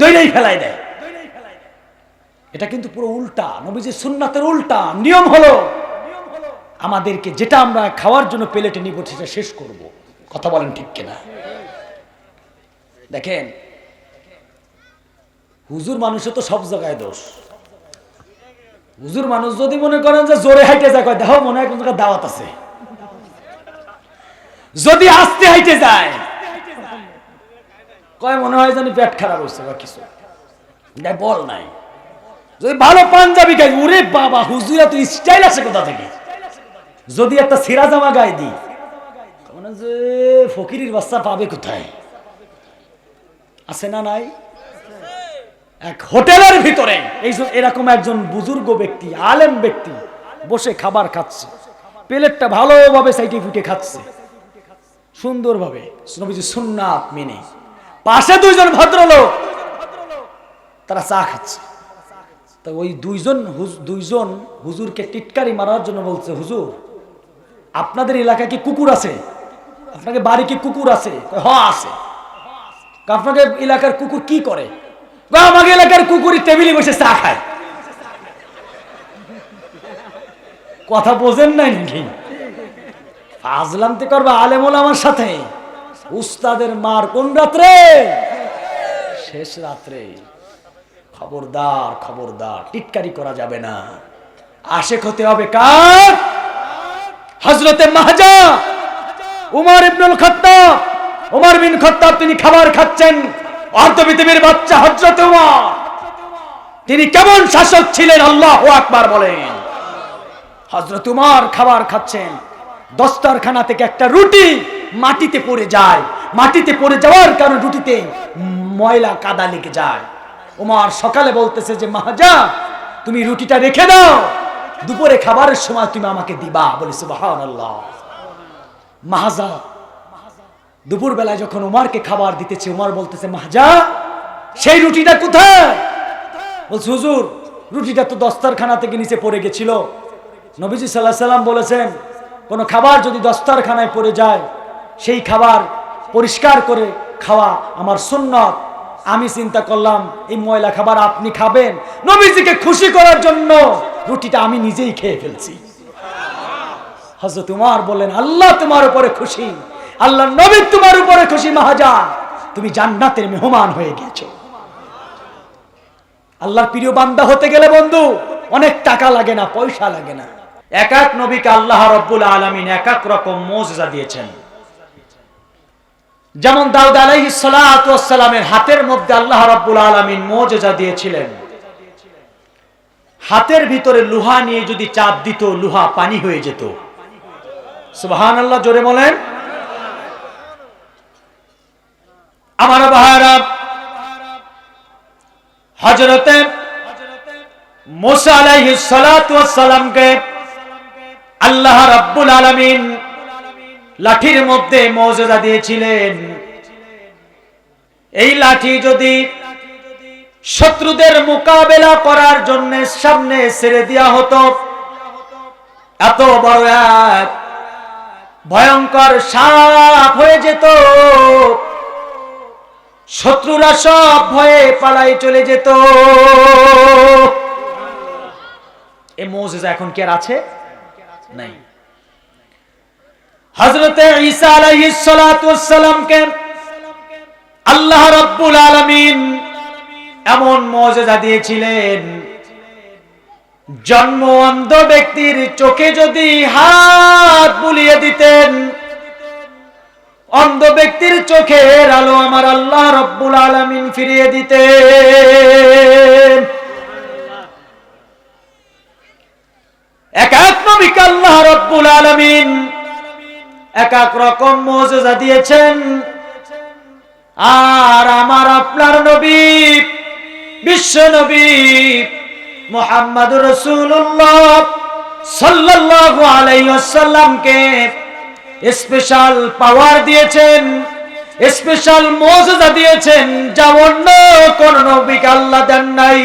দইটাই ফেলাই দেয়। এটা কিন্তু পুরো উল্টা, নবীজির সুন্নাতের উল্টা। নিয়ম হলো আমাদেরকে যেটা আমরা খাওয়ার জন্য প্লেটে নিব সেটা শেষ করব। কথা বলেন ঠিক কিনা? দেখেন, হুজুর মানুষের তো সব জায়গায় দোষ। হুজুর মানুষ যদি মনে করেন যে জোরে হাইটে যায়, কয় দেখো মনে হয় কোন জায়গায় দাওয়াত আছে। যদি আস্তে হাইটে যায়, কয় মনে হয় জানি পেট খারাপ হয়েছে বা কিছু, বল নাই। যদি ভালো পাঞ্জাবি গাই, ওরে বাবা হুজুর এত স্টাইল আছে কোথা থেকে। যদি একটা সিরা জামা গায়ে দিই, মানে যে ফকিরের বাচ্চা পাবে কোথায়? আছে না নাই? এক হোটেলের ভিতরে এরকম একজন বুজুর্গ ব্যক্তি, আলেম ব্যক্তি বসে খাবার খাচ্ছে, প্লেটটা ভালোভাবে সাইডে ফুটে খাচ্ছে সুন্দরভাবে, নবীজি সুন্নাত মেনে। পাশে 2 জন ভদ্রলোক, তারা চা খাচ্ছে। তো ওই 2 জন হুজুরকে টিটকারি মারার জন্য বলছে, হুজুর আপনাদের এলাকায় কি কুকুর আছে? আপনাকে বাড়ি কি কুকুর আছে? হ্যাঁ আছে। আপনাদের এলাকার কুকুর কি করে? আমাকে এলাকার কুকুরই টেবিলে বসে চা খায়। কথা বোঝেন নাই নাকি? ফাজলামতে করবে আলেমুল আমার সাথে। উস্তাদের মার কোন রাত্রে? শেষ রাত্রে। খবরদার, খবরদার, টিটকারি করা যাবে না। আশেক হতে হবে কার? হযরতে মাহজা উমর ইবনুল খাত্তাব। উমর বিন খাত্তাব তিনি খাবার খাচ্ছেন। অর্ধপৃথিবীর বাচ্চা হযরত উমর, তিনি কেমন শাসক ছিলেন আল্লাহু আকবার বলেন। হযরত উমর খাবার খাচ্ছেন, দস্তারখানা থেকে একটা রুটি মাটিতে পড়ে যায়। মাটিতে পড়ে যাওয়ার কারণে রুটিতে ময়লা কাদা লেগে যায়। উমর সকালে বলতেছে যে মাহজা তুমি রুটিটা রেখে দাও, দুপুরে খাবারের সময় তুমি আমাকে দিবা। বলে সুবহানাল্লাহ। মাহজা দুপুর বেলায় যখন উমরকে খাবার দিতেছে, উমর বলতেছে মাহজা সেই রুটিটা কোথায়? বলছে হুজুর রুটিটা তো দস্তারখানা থেকে নিচে পড়ে গেছিল। নবীজি সাল্লাল্লাহু আলাইহি সাল্লাম বলেছেন কোন খাবার যদি দস্তারখানায় পড়ে যায়, সেই খাবার পরিষ্কার করে খাওয়া আমার সুন্নাত। আমি চিন্তা করলাম এই ময়লা খাবার আপনি খাবেন, নবীজিকে খুশি করার জন্য রুটিটা আমি নিজেই খেয়ে ফেলছি। হযরত উমর বললেন আল্লাহ তোমার উপরে খুশি, আল্লাহ নবী তোমার উপরে খুশি। মাহজা তুমি জান্নাতের মেহমান হয়ে গেছো। আল্লাহর প্রিয় বান্দা হতে গেলে বন্ধু অনেক টাকা লাগে না, পয়সা লাগে না। এক এক নবীকে আল্লাহ রাব্বুল আলামিন এক এক রকম মুজিজা দিয়েছেন। যেমন দাউদ আলাইহিস সালাতু ওয়াস সালামের হাতের মধ্যে আল্লাহ রাব্বুল আলামিন মুজিজা দিয়েছিলেন। হাতের ভিতরে লোহা নিয়ে যদি চাপ দিত, লোহা পানি হয়ে যেত। সুবহানাল্লাহ, জোরে বলেন। আমার ভাইরা, হযরতে মুসা আলাইহিস সালাতু ওয়াস সালামকে আল্লাহ রাব্বুল আলামিন লাঠির মধ্যে মুজিজা দিয়েছিলেন। এই লাঠি যদি শত্রুদের মোকাবেলা করার জন্য সামনে ছেড়ে দেওয়া হতো, এত বড় এক ভয়ঙ্কর সাপ হয়ে যেত, শত্রুরা সব ভয়ে পালাই চলে যেত। এই মুজিজা এখন কি আর আছে? নাই। হযরতে ঈসা আলাইহিস সালাতু ওয়াস সালামকে আল্লাহ রাব্বুল আলামিন এমন মুজিজা দিয়েছিলেন, জন্ম অন্ধ ব্যক্তির চোখে যদি হাত বুলিয়ে দিতেন, অন্ধ ব্যক্তির চোখের আলো আমার আল্লাহ রাব্বুল আলামিন ফিরিয়ে দিতেন। এক এক নবীকে আল্লাহ রাব্বুল আলামিন এক এক রকম মুজিজা দিয়েছেন। আর আমার আপনার নবী, বিশ্ব নবী মুহাম্মদুর রাসূলুল্লাহ সাল্লাল্লাহু আলাইহি ওয়াসাল্লামকে স্পেশাল পাওয়ার দিয়েছেন, স্পেশাল মুজিজা দিয়েছেন, যা অন্য কোন নবীকে আল্লাহ দেন নাই।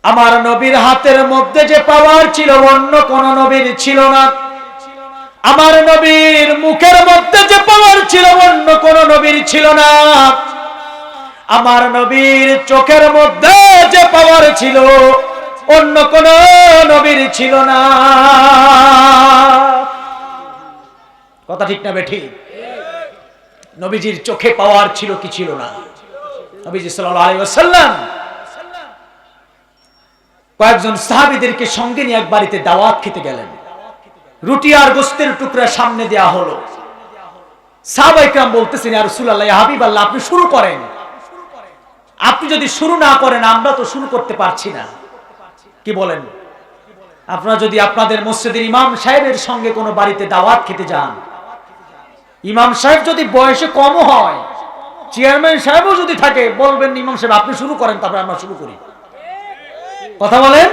আমার নবীর হাতের মধ্যে যে পাওয়ার ছিল অন্য কোন নবীর ছিল না। আমার নবীর মুখের মধ্যে যে পাওয়ার ছিল অন্য কোন নবীর ছিল না। আমার নবীর চোখের মধ্যে যে পাওয়ার ছিল অন্য কোন নবীর ছিল না। কথা ঠিক না বেঠিক? নবীজির চোখে পাওয়ার ছিল কি ছিল না? নবীজি সাল্লাল্লাহু আলাইহি ওয়াসাল্লাম কয়েকজন সাহাবীদেরকে সঙ্গে নিয়ে এক বাড়িতে দাওয়াত খেতে গেলেন। রুটি আর গোশতের টুকরা সামনে দেয়া হলো। সাহাবায়ে কেরাম বলতেছেন, ইয়া রাসূলুল্লাহ, ইয়া হাবিবাল্লাহ, আপনি শুরু করেন। আপনি যদি শুরু না করেন আমরা তো শুরু করতে পারছি না। কি বলেন? আপনারা যদি আপনাদের মসজিদের ইমাম সাহেবের সঙ্গে কোনো বাড়িতে দাওয়াত খেতে যান, ইমাম সাহেব যদি বয়সে কম হয়, চেয়ারম্যান সাহেবও যদি থাকে, বলবেন ইমাম সাহেব আপনি শুরু করেন, তারপরে আমরা শুরু করি। কথা বলেন?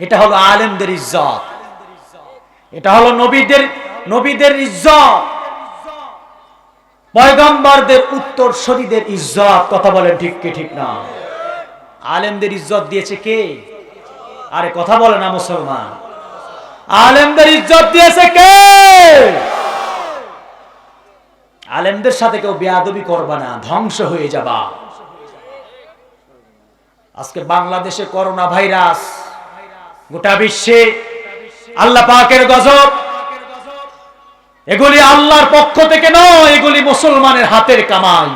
এটা হলো আলেমদের ইজ্জত, এটা হলো নবীদের ইজ্জত, পয়গম্বরদের উত্তরসূরিদের ইজ্জত। কথা বলেন ঠিক কি ঠিক না? আলেমদের ইজ্জত দিয়েছে কে? আরে কথা বলে না মুসলমান। আলেমদের ইজ্জত দিয়েছে কে? আলেমদের সাথে কেউ বেয়াদবি করবা না, ধ্বংস হয়ে যাবা। আজকে বাংলাদেশে করোনা ভাইরাস, গোটা বিশ্বে আল্লাহ পাকের গজব। এগুলি আল্লাহর পক্ষ থেকে নয়, এগুলি মুসলমানের হাতের কামাই,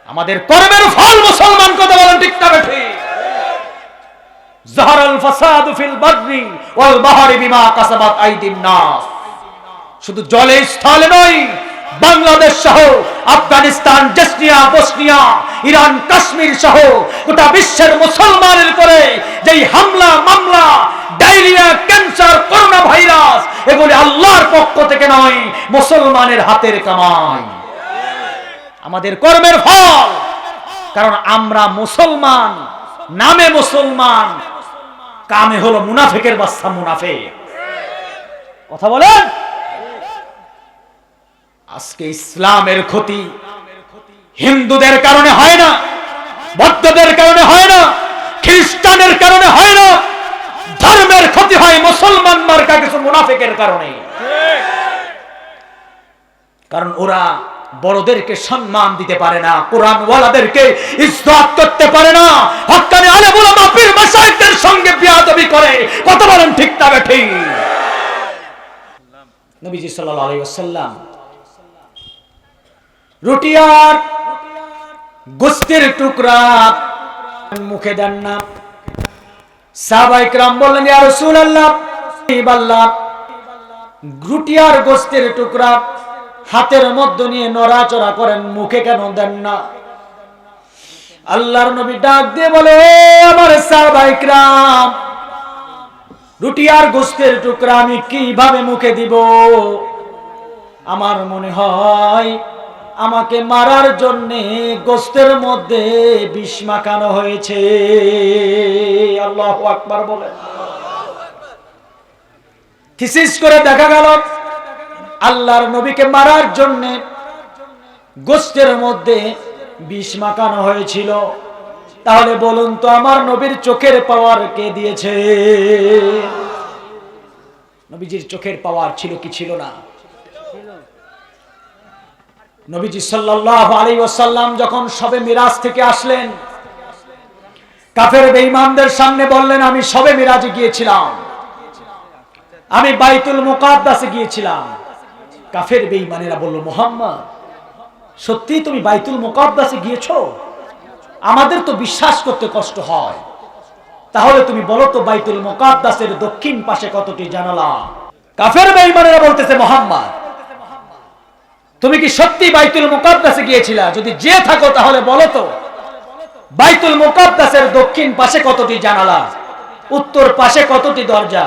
আমাদের কর্মের ফল। মুসলমান কথা বলেন ঠিক না বেঠিক? যাহারাল ফাসাদু ফিল বাররি ওয়াল বাহরি বিমা কাসাবাত আইদিন নাস। শুধু জলে স্থলে নয়, বাংলাদেশ সহ আফগানিস্তান, জেসনিয়া, বসনিয়া, ইরান, কাশ্মীর সহ গোটা বিশ্বের মুসলমানের উপরে যেই হামলা, মামলা, ডায়রিয়া, ক্যান্সার, করোনা ভাইরাস, এগুলি আল্লাহর পক্ষ থেকে নয়, মুসলমানের হাতের কামাই, আমাদের কর্মের ফল। কারণ আমরা মুসলমান, নামে মুসলমান, কামে হলো মুনাফিকের বাচ্চা মুনাফিক। কথা বলেন? আজকে ইসলামের ক্ষতি হিন্দুদের কারণে হয় না, বৌদ্ধদের কারণে হয় না, খ্রিস্টানের কারণে হয় না, ধর্মের ক্ষতি হয় মুসলমান মার্কা কিছু মুনাফিকের কারণে। কারণ ওরা বড়দেরকে সম্মান দিতে পারে না, কোরআন ওয়ালাদেরকে ইজ্জত করতে পারে না, হক্কানি আলেম উলামা পীর মাশায়েখদের সঙ্গে বেয়াদবি করে। কথা বলেন ঠিক না বেঠিক? নবীজি সাল্লাল্লাহু আলাইহি ওয়াসাল্লাম রুটি আর গোস্তের টুকরা মুখে দেন না। সাহাবায়ে কেরাম বললেন, ইয়া রাসূলুল্লাহ, আল্লাহ, রুটি আর গোস্তের টুকরা হাতের মধ্যে নিয়ে নড়াচড়া করেন, মুখে কেন দেন না? আল্লাহর নবী ডাক দিয়ে বলে, আমার সাহাবায়ে কেরাম, রুটি আর গোস্তের টুকরা আমি কিভাবে মুখে দিব? আমার মনে হয় আমাকে মারার জন্য গোস্তের মধ্যে বিষ মাখানো হয়েছে। আল্লাহু আকবার বলে। থিসিস করে দেখা গেল আল্লাহর নবীকে মারার জন্য গোস্তের মধ্যে বিষ মাখানো হয়েছিল। তাহলে বলুন তো, আমার নবীর চোখের পাওয়ার কে দিয়েছে? নবীজির চোখের পাওয়ার ছিল কি ছিল না? নবীজি সাল্লাল্লাহু আলাইহি ওয়াসাল্লাম যখন শবে মিরাজ থেকে আসলেন, কাফের বেঈমানদের সামনে বললেন, আমি শবে মিরাজে গিয়েছিলাম, আমি বাইতুল মুকাদ্দাসে গিয়েছিলাম। কাফের বেঈমানেরা বলল, মুহাম্মদ, সত্যি তুমি বাইতুল মুকাদ্দাসে গিয়েছো? আমাদের তো বিশ্বাস করতে কষ্ট হয়। তাহলে তুমি বলো তো, বাইতুল মুকাদ্দাসের দক্ষিণ পাশে কতটি জানালা? কাফের বেঈমানেরা বলতেছে, মুহাম্মদ, তুমি কি সত্যি বাইতুল মুকাদ্দাসে গিয়েছিলা? যদি যে থাকো তাহলে বলো তো, বাইতুল মুকাদ্দাসের দক্ষিণ পাশে কতটি জানালা, উত্তর পাশে কতটি দরজা,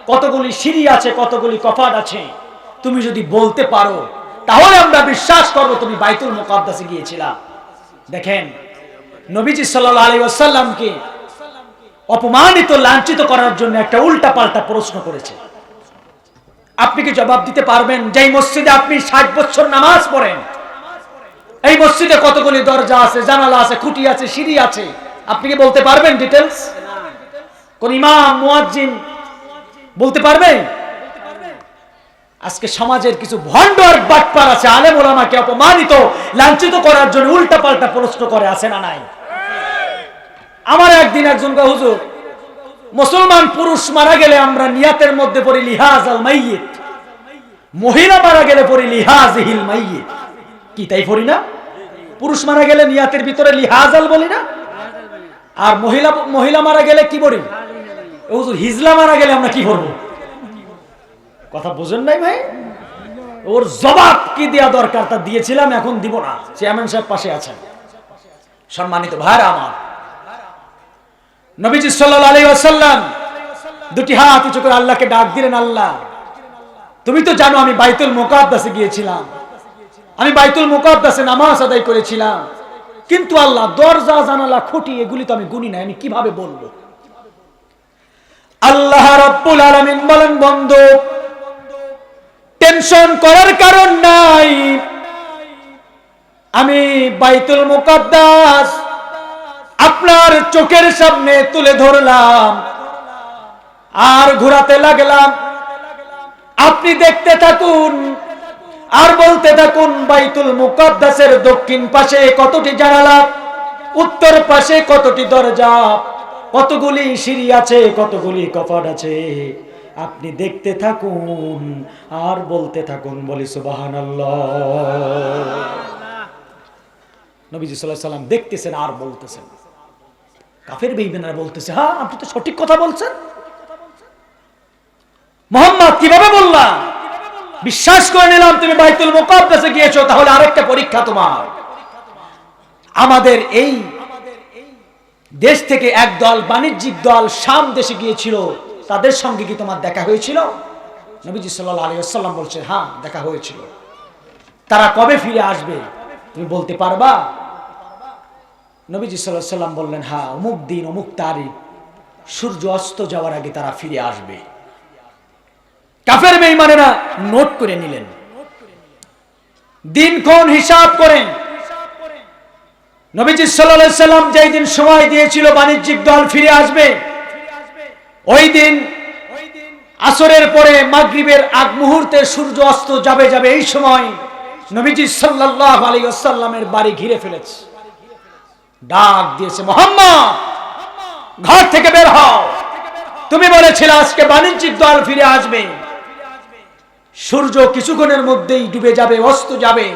কতগুলি সিঁড়ি আছে, কতগুলি কপাট আছে? তুমি যদি বলতে পারো তাহলে আমরা বিশ্বাস করব তুমি বাইতুল মুকাদ্দাসে গিয়েছিলা। দেখেন, নবীজি সাল্লাল্লাহু আলাইহি ওয়াসাল্লামকে অপমানিত, লাঞ্ছিত করার জন্য একটা উল্টা পাল্টা প্রশ্ন করেছে। আপনি কি জবাব দিতে পারবেন? যেই মসজিদে আপনি 60 বছর নামাজ পড়েন, এই মসজিদে কতগুলি দরজা আছে, জানালা আছে, খুঁটি আছে, সিঁড়ি আছে, আপনি কি বলতে পারবেন ডিটেইলস? কোন ইমাম, মুয়াজ্জিন বলতে পারবে? আজকে সমাজের কিছু ভণ্ড আর বাটপার আছে, আলেম ওলামাকে অপমানিত, লাঞ্ছিত করার জন্য উল্টা পাল্টা প্রশ্ন করে, আছে না নাই? আমার একদিন একজন কয়, হুজুর, মুসলমান পুরুষ মারা গেলে আমরা নিয়াতের মধ্যে পড়ি লিহাজ আল মাইয়িত, মহিলা মারা গেলে পড়ি লিহাজিহিল মাইয়িত। কি তাই পড়ি না? পুরুষ মারা গেলে নিয়াতের ভিতরে লিহাজ আল বলি না? আর মহিলা মারা গেলে কি পড়ি? হুজুর, হিজলা মারা গেলে আমরা কি করব? কথা বুঝেন নাই ভাই? ওর জবাব কি দেয়া দরকার তা দিয়েছিলাম, এখন দিব না। চেয়ারম্যান সাহেব পাশে আছেন। সম্মানিত ভাইরা আমার, নবীজি সাল্লাল্লাহু আলাইহি ওয়াসাল্লাম দুটি হাত উঁচু করে আল্লাহকে ডাক দিলেন, আল্লাহ, তুমি তো জানো আমি বাইতুল মুকাদ্দাসে গিয়েছিলাম, আমি বাইতুল মুকাদ্দাসে নামাজ আদায় করেছিলাম, কিন্তু আল্লাহ, দরজা, জানালা, খুঁটি এগুলি তো আমি গুনি নাই, আমি কিভাবে বলবো? আল্লাহ রাব্বুল আলামিন বলেন, বন্ধু, টেনশন করার কারণ নাই, আমি বাইতুল মুকাদ্দাস আপনার চোখের সামনে তুলে ধরলাম আর ঘোরাতে লাগলাম। আপনি দেখতে থাকুন আর বলতে থাকুন, বাইতুল মুকাদ্দাসের দক্ষিণ পাশে কতটি জানালা, উত্তর পাশে কতটি দরজা, কতগুলি সিঁড়ি আছে, কতগুলি কপাট আছে। আপনি দেখতে থাকুন আর বলতে থাকুন। বলি সুবহানাল্লাহ। নবীজি সাল্লাল্লাহু আলাইহি ওয়াসাল্লাম দেখতেছেন আর বলতেছেন। কাফের বেঈমানরা বলতেছে, হ্যাঁ, আপনি তো সঠিক কথা বলছেন। মুহাম্মদ, কিভাবে বললা? বিশ্বাস করে নিলাম তুমি বাইতুল মুকাদ্দাসে গিয়েছো, তাহলে আরেকটা পরীক্ষা তোমার। আমাদের এই দেশ থেকে একদল বাণিজ্যিক দল শাম দেশে গিয়েছিল, তাদের সঙ্গে কি তোমার দেখা হয়েছিল? নবীজি সাল্লাল্লাহু আলাইহি ওয়াসাল্লাম বলছে, হ্যাঁ, দেখা হয়েছিল। তারা কবে ফিরে আসবে তুমি বলতে পারবা? নবীজি সাল্লাল্লাহু আলাইহি ওয়াসাল্লাম বললেন, হ্যাঁ, অমুক দিন, অমুক তারিখ, সূর্য অস্ত যাওয়ার আগে তারা ফিরে আসবে। কাফের বেঈমানেরা নোট করে নিলেন, দিনক্ষণ হিসাব করেন। নবীজি সাল্লাল্লাহু আলাইহি ওয়াসাল্লাম যেই দিন সময় দিয়েছিল বাণিজ্যিক দল ফিরে আসবে, ওই দিন আসরের পরে মাগরিবের আগ মুহূর্তে সূর্য অস্ত যাবে, এই সময় নবীজি সাল্লাল্লাহু আলাইহি ওয়াসাল্লামের বাড়ি ঘিরে ফেলেছে। ডাক দিয়েছে, মুহাম্মদ, ঘর থেকে বের হও, তুমি বলেছিলে আজকে বাণিজ্যিক দল ফিরে আসবে, সূর্য কিছুক্ষণের মধ্যেই ডুবে যাবে, অস্ত যাবে,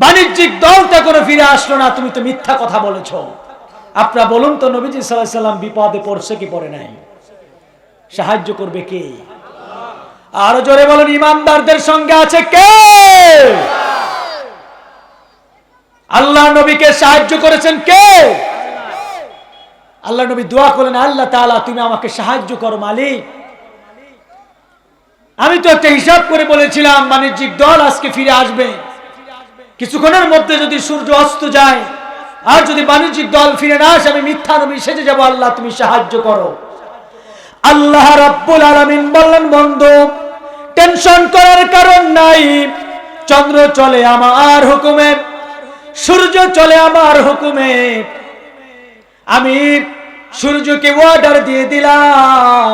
বাণিজ্যিক দলটা করে ফিরে আসলো না, তুমি তো মিথ্যা কথা বলেছ। আপনারা বলুন তো, নবীজি সাল্লাল্লাহু আলাইহি ওয়াসাল্লাম বিপদে পড়ছে কি পড়ে নাই? সাহায্য করবে কে? আরো জোরে বলুন, ইমানদারদের সঙ্গে আছে কে? আল্লাহ নবীকে সাহায্য করেছেন কে? আল্লাহ নবী দোয়া করলেন, আল্লাহ তাআলা তুমি আমাকে সাহায্য করো মালিক। আমি তো একটা হিসাব করে বলেছিলাম বাণিজ্যিক দল আজকে ফিরে আসবে, কিছুক্ষণের মধ্যে যদি সূর্য অস্ত যায় আর যদি বাণিজ্যিক দল ফিরে না আসে, আমি মিথ্যা নবী সেজে যাব, আল্লাহ তুমি সাহায্য করো। আল্লাহ রাব্বুল আলামিন বললেন, বন্ধু টেনশন করার কারণ নাই, চন্দ্র চলে আমার হুকুমে, সূর্য চলে আমার হুকুমে। আমি সূর্যকে অর্ডার দিয়ে দিলাম,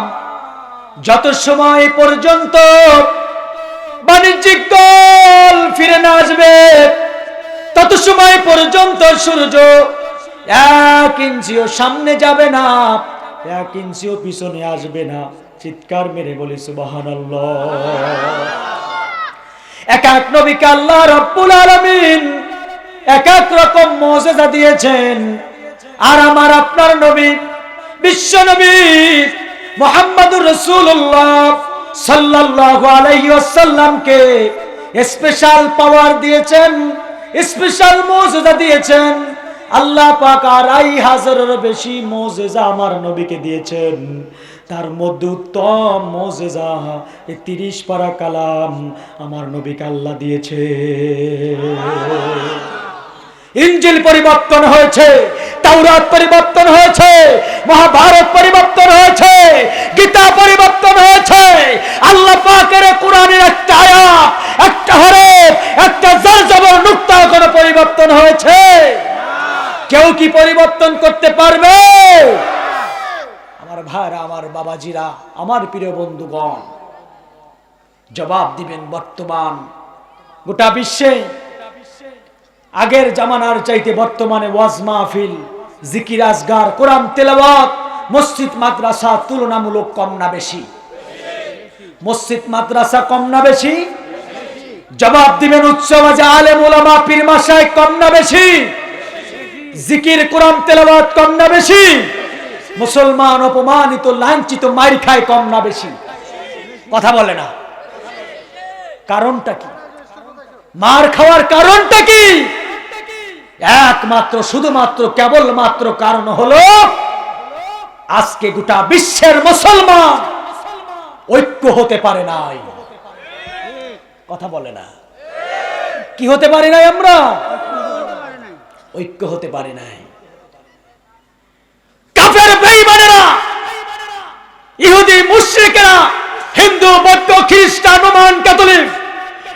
যত সময় পর্যন্ত বাণিজ্যিক দল ফিরে না আসবে তত সময় পর্যন্ত সূর্য 1 ইঞ্চিও সামনে যাবে না, 1 ইঞ্চিও পিছনে আসবে না। চিৎকার মেরে বলি সুবহানাল্লাহ। এক এক নবীকে আল্লাহ রাব্বুল আলামিন এক এক রকম মুজিজা দিয়েছেন, আর আমার আপনার নবী বিশ্ব নবী মুহাম্মদুর রাসূলুল্লাহ সাল্লাল্লাহু আলাইহি ওয়াসাল্লামকে স্পেশাল পাওয়ার দিয়েছেন, স্পেশাল মুজিজা দিয়েছেন। আল্লাহ পাক 2,500-এর বেশি মুজিজা আমার নবীকে দিয়েছেন। তার মধ্যে উত্তম মুজিজা 30 পারা কালাম আমার নবীকে আল্লাহ দিয়েছে। ইনজিল পরিবর্তন হয়েছে, তাওরাত পরিবর্তন হয়েছে, মহাভারত পরিবর্তন হয়েছে, গীতা পরিবর্তন হয়েছে। আল্লাহ পাকের কোরআনের একটা আয়াত, একটা হরফ, একটা জবর নুক্তা কোনো পরিবর্তন হয়েছে? কেউ কি পরিবর্তন করতে পারবে? আমার ভাইরা, আমার বাবাজিরা, আমার প্রিয় বন্ধুগণ, জবাব দিবেন। বর্তমান গোটা বিশ্বে আগের জামানার চাইতে বর্তমানে ওয়াজ মাহফিল, জিকির আজগার, কোরআন তেলাওয়াত, মসজিদ মাদ্রাসা তুলনামূলক কম না বেশি? মসজিদ মাদ্রাসা কম না বেশি? জবাব দিবেন। উচ্চ ওয়াজে আলেম ওলামা পীর মাশায়েখ কম না বেশি? জিকির কোরআন তেলাওয়াত কম না বেশি? মুসলমান অপমানিত লাঞ্ছিত মাইর খায় কম না বেশি? কথা বলে না। কারণটা কি? মার খাওয়ার কারণটা কি? একমাত্র শুধুমাত্র কেবলমাত্র কারণ হলো আজকে গোটা বিশ্বের মুসলমান ঐক্য হতে পারে নাই। কথা বলে না। কি হতে পারে নাই? আমরা ঐক্য হতে পারে নাই। কাফের বেঈমানেরা, ইহুদি মুশরিকেরা, হিন্দু বৌদ্ধ খ্রিস্টান Roman Catholic,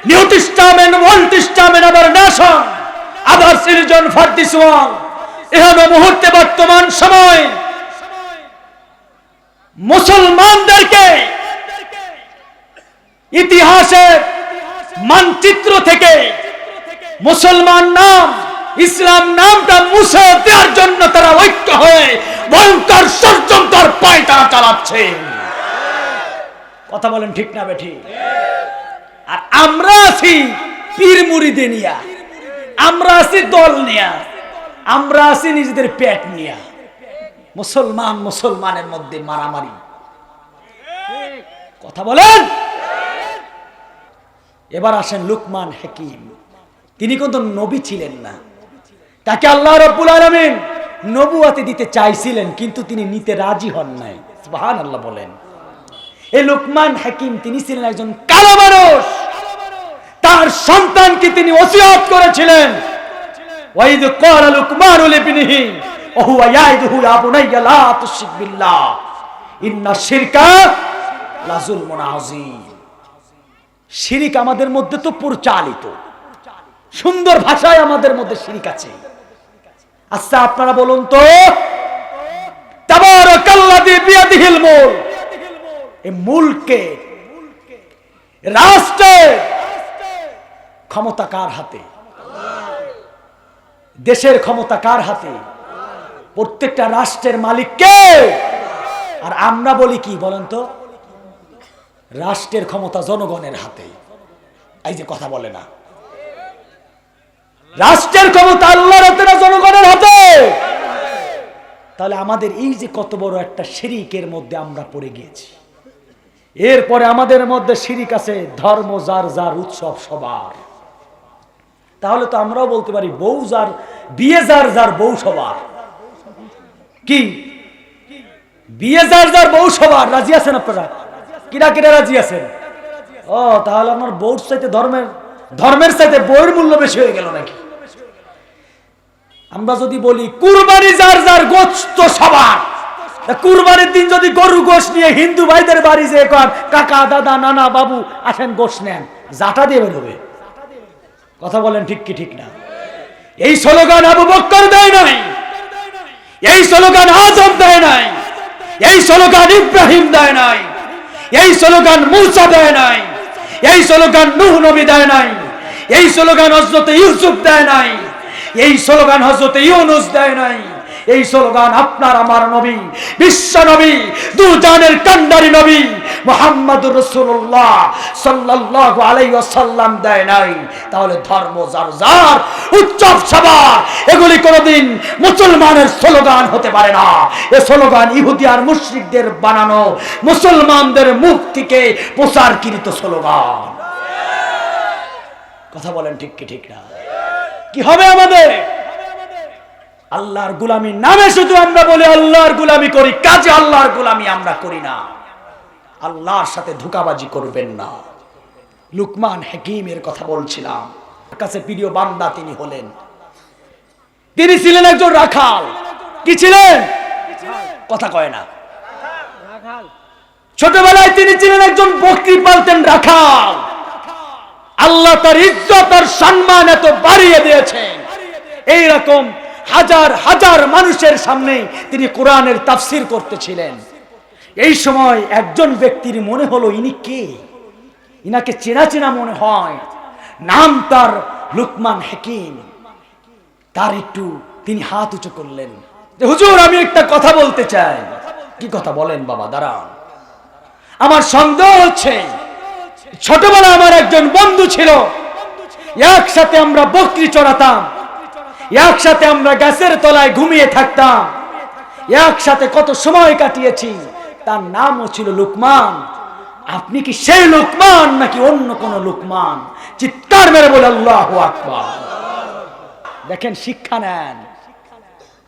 new testament old testament আবার নেশন আবার রিলিজন ফর দিস ওয়ার্ল্ড, এহেন মুহূর্তে বর্তমান সময় মুসলমানদেরকে ইতিহাসের মানচিত্র থেকে মুসলমান নাম, ইসলাম নামটা মুছে দেওয়ার জন্য তারা ঐক্য হয়ে ভয়ঙ্কর ষড়যন্ত্র পায়তারা চালাচ্ছে। কথা বলেন ঠিক না বেঠি? আর আমরা আছি পীর মুরিদে নিয়া, আমরা আছি দল নিয়া, আমরা আছি নিজেদের পেট নিয়া। মুসলমান মুসলমানের মধ্যে মারামারি। কথা বলেন। এবার আসেন লুকমান হাকিম। তিনি কিন্তু নবী ছিলেন না, তাকে আল্লাহ রাব্বুল আলামিন নবুয়ত দিতে চাইছিলেন, কিন্তু তিনি নিতে রাজি হন নাই। সুবহানাল্লাহ বলেন। এই লুকমান হাকিম তিনি ছিলেন একজন কালো মানুষ। তার সন্তানকে তিনি ওসিয়ত করেছিলেন, ওয়াইদ ক্বালা লুকমান লিবনিহি ওয়া হুয়া ইয়াইদুহু ইয়া বুনাইয়া লা তুশরিক বিল্লাহ ইন্নাশ শিরকা লাযুলমুন আযীম। শিরিক আমাদের মধ্যে তো প্রচলিত, সুন্দর ভাষায় আমাদের মধ্যে শিরিক আছে। আচ্ছা আপনারা বলুন তো, তাবারাকাল্লাযী বিয়াদিহিল মুলক, এই মুলকে রাষ্ট্রের ক্ষমতা কার হাতে? দেশের ক্ষমতা কার হাতে? প্রত্যেকটা রাষ্ট্রের মালিক কে? আর আমরা বলি কি বলেন তো, রাষ্ট্রের ক্ষমতা জনগণের হাতে। এই যে কথা বলে না, রাষ্ট্রের ক্ষমতা আল্লাহর হাতে না জনগণের হাতে? তাহলে আমাদের এই যে কত বড় একটা শিরিকের মধ্যে আমরা পড়ে গিয়েছি। এরপরে আমাদের মধ্যে শিরিক আছে ধর্ম যার যার, উৎসব সবার। তাহলে তো আমরাও বলতে পারি বউ যার, বিয়ে যার যার, বউ সবার। কি বিয়ে যার যার, বউ সবার? রাজি আছেন আপনারা? কিরা কিরা রাজি আছেন? ও তাহলে আপনার বউর চাইতে ধর্মের চাইতে বউয়ের মূল্য বেশি হয়ে গেল নাকি? আমরা যদি বলি কুরবানি যার যার, গোশত সবার, কুরবানির দিন যদি গরু গোশ নিয়ে হিন্দু ভাইদের বাড়ি যে কাকা দাদা নানা বাবু আসেন গোশ নেন, জাটা দিয়ে বেরোবে। কথা বলেন ঠিক কি ঠিক না? এই স্লোগান আবু বকর দেয় নাই, এই স্লোগান আজম দেয় নাই, এই স্লোগান ইব্রাহিম দেয় নাই, এই স্লোগান মূসা দেয় নাই, এই স্লোগান নূহ নবী দেয় নাই, এই স্লোগান হযরত ইউসুফ দেয় নাই, এই স্লোগান হযরত ইউনূস দেয় নাই, এই স্লোগান আপনার আমার নবী, বিশ্ব নবী, দুজানের কান্ডারি নবী মুহাম্মদুর রাসূলুল্লাহ সাল্লাল্লাহু আলাইহি ওয়াসাল্লাম দেয় নাই। তাহলে ধর্ম যার যার, উৎসব সবার, এগুলি কোনোদিন মুসলমানের স্লোগান হতে পারে না। এই স্লোগান ইহুদি আর মুশরিকদের বানানো, মুসলমানদের মুখ থেকে প্রচারকৃত স্লোগান। কথা বলেন ঠিক কি ঠিক না? কি হবে আমাদের? আল্লাহর গোলামির নামে শুধু আমরা বলি আল্লাহর গোলামি করি, কাজে আল্লাহর গোলামি আমরা করি না। আল্লাহর সাথে ধোঁকাবাজি করবেন না। লুকমান হাকিমের কথা বলছিলাম, কাছে প্রিয় বান্দা তিনি হলেন, তিনি ছিলেন একজন রাখাল। কি ছিলেন? কথা কয় না। ছোটবেলায় তিনি ছিলেন একজন বকরি পালতেন, রাখাল। আল্লাহ তার ইজ্জত আর সম্মান এত বাড়িয়ে দিয়েছেন, এইরকম হাজার হাজার মানুষের সামনে তিনি কোরআনের তাফসীর করতেছিলেন। এই সময় একজন ব্যক্তির মনে হলো ইনি কে, ইনাকে চেনা চেনা মনে হয়, নাম তার লুকমান হাকিম। তার একটু তিনি হাত উঁচু করলেন যে হুজুর আমি একটা কথা বলতে চাই। কি কথা? বলেন বাবা, দাঁড়ান। আমার সন্দেহ হচ্ছে ছোটবেলা আমার একজন বন্ধু ছিল, একসাথে আমরা বকরি চড়াতাম, একসাথে আমরা গাছের তলায় ঘুমিয়ে থাকতাম, একসাথে কত সময় কাটিয়েছি। তার নামও ছিল লুকমান। আপনি কি সেই লুকমান নাকি অন্য কোন লুকমান? চিৎকার মেরে বলে আল্লাহু আকবার। দেখেন, শিক্ষা নেন।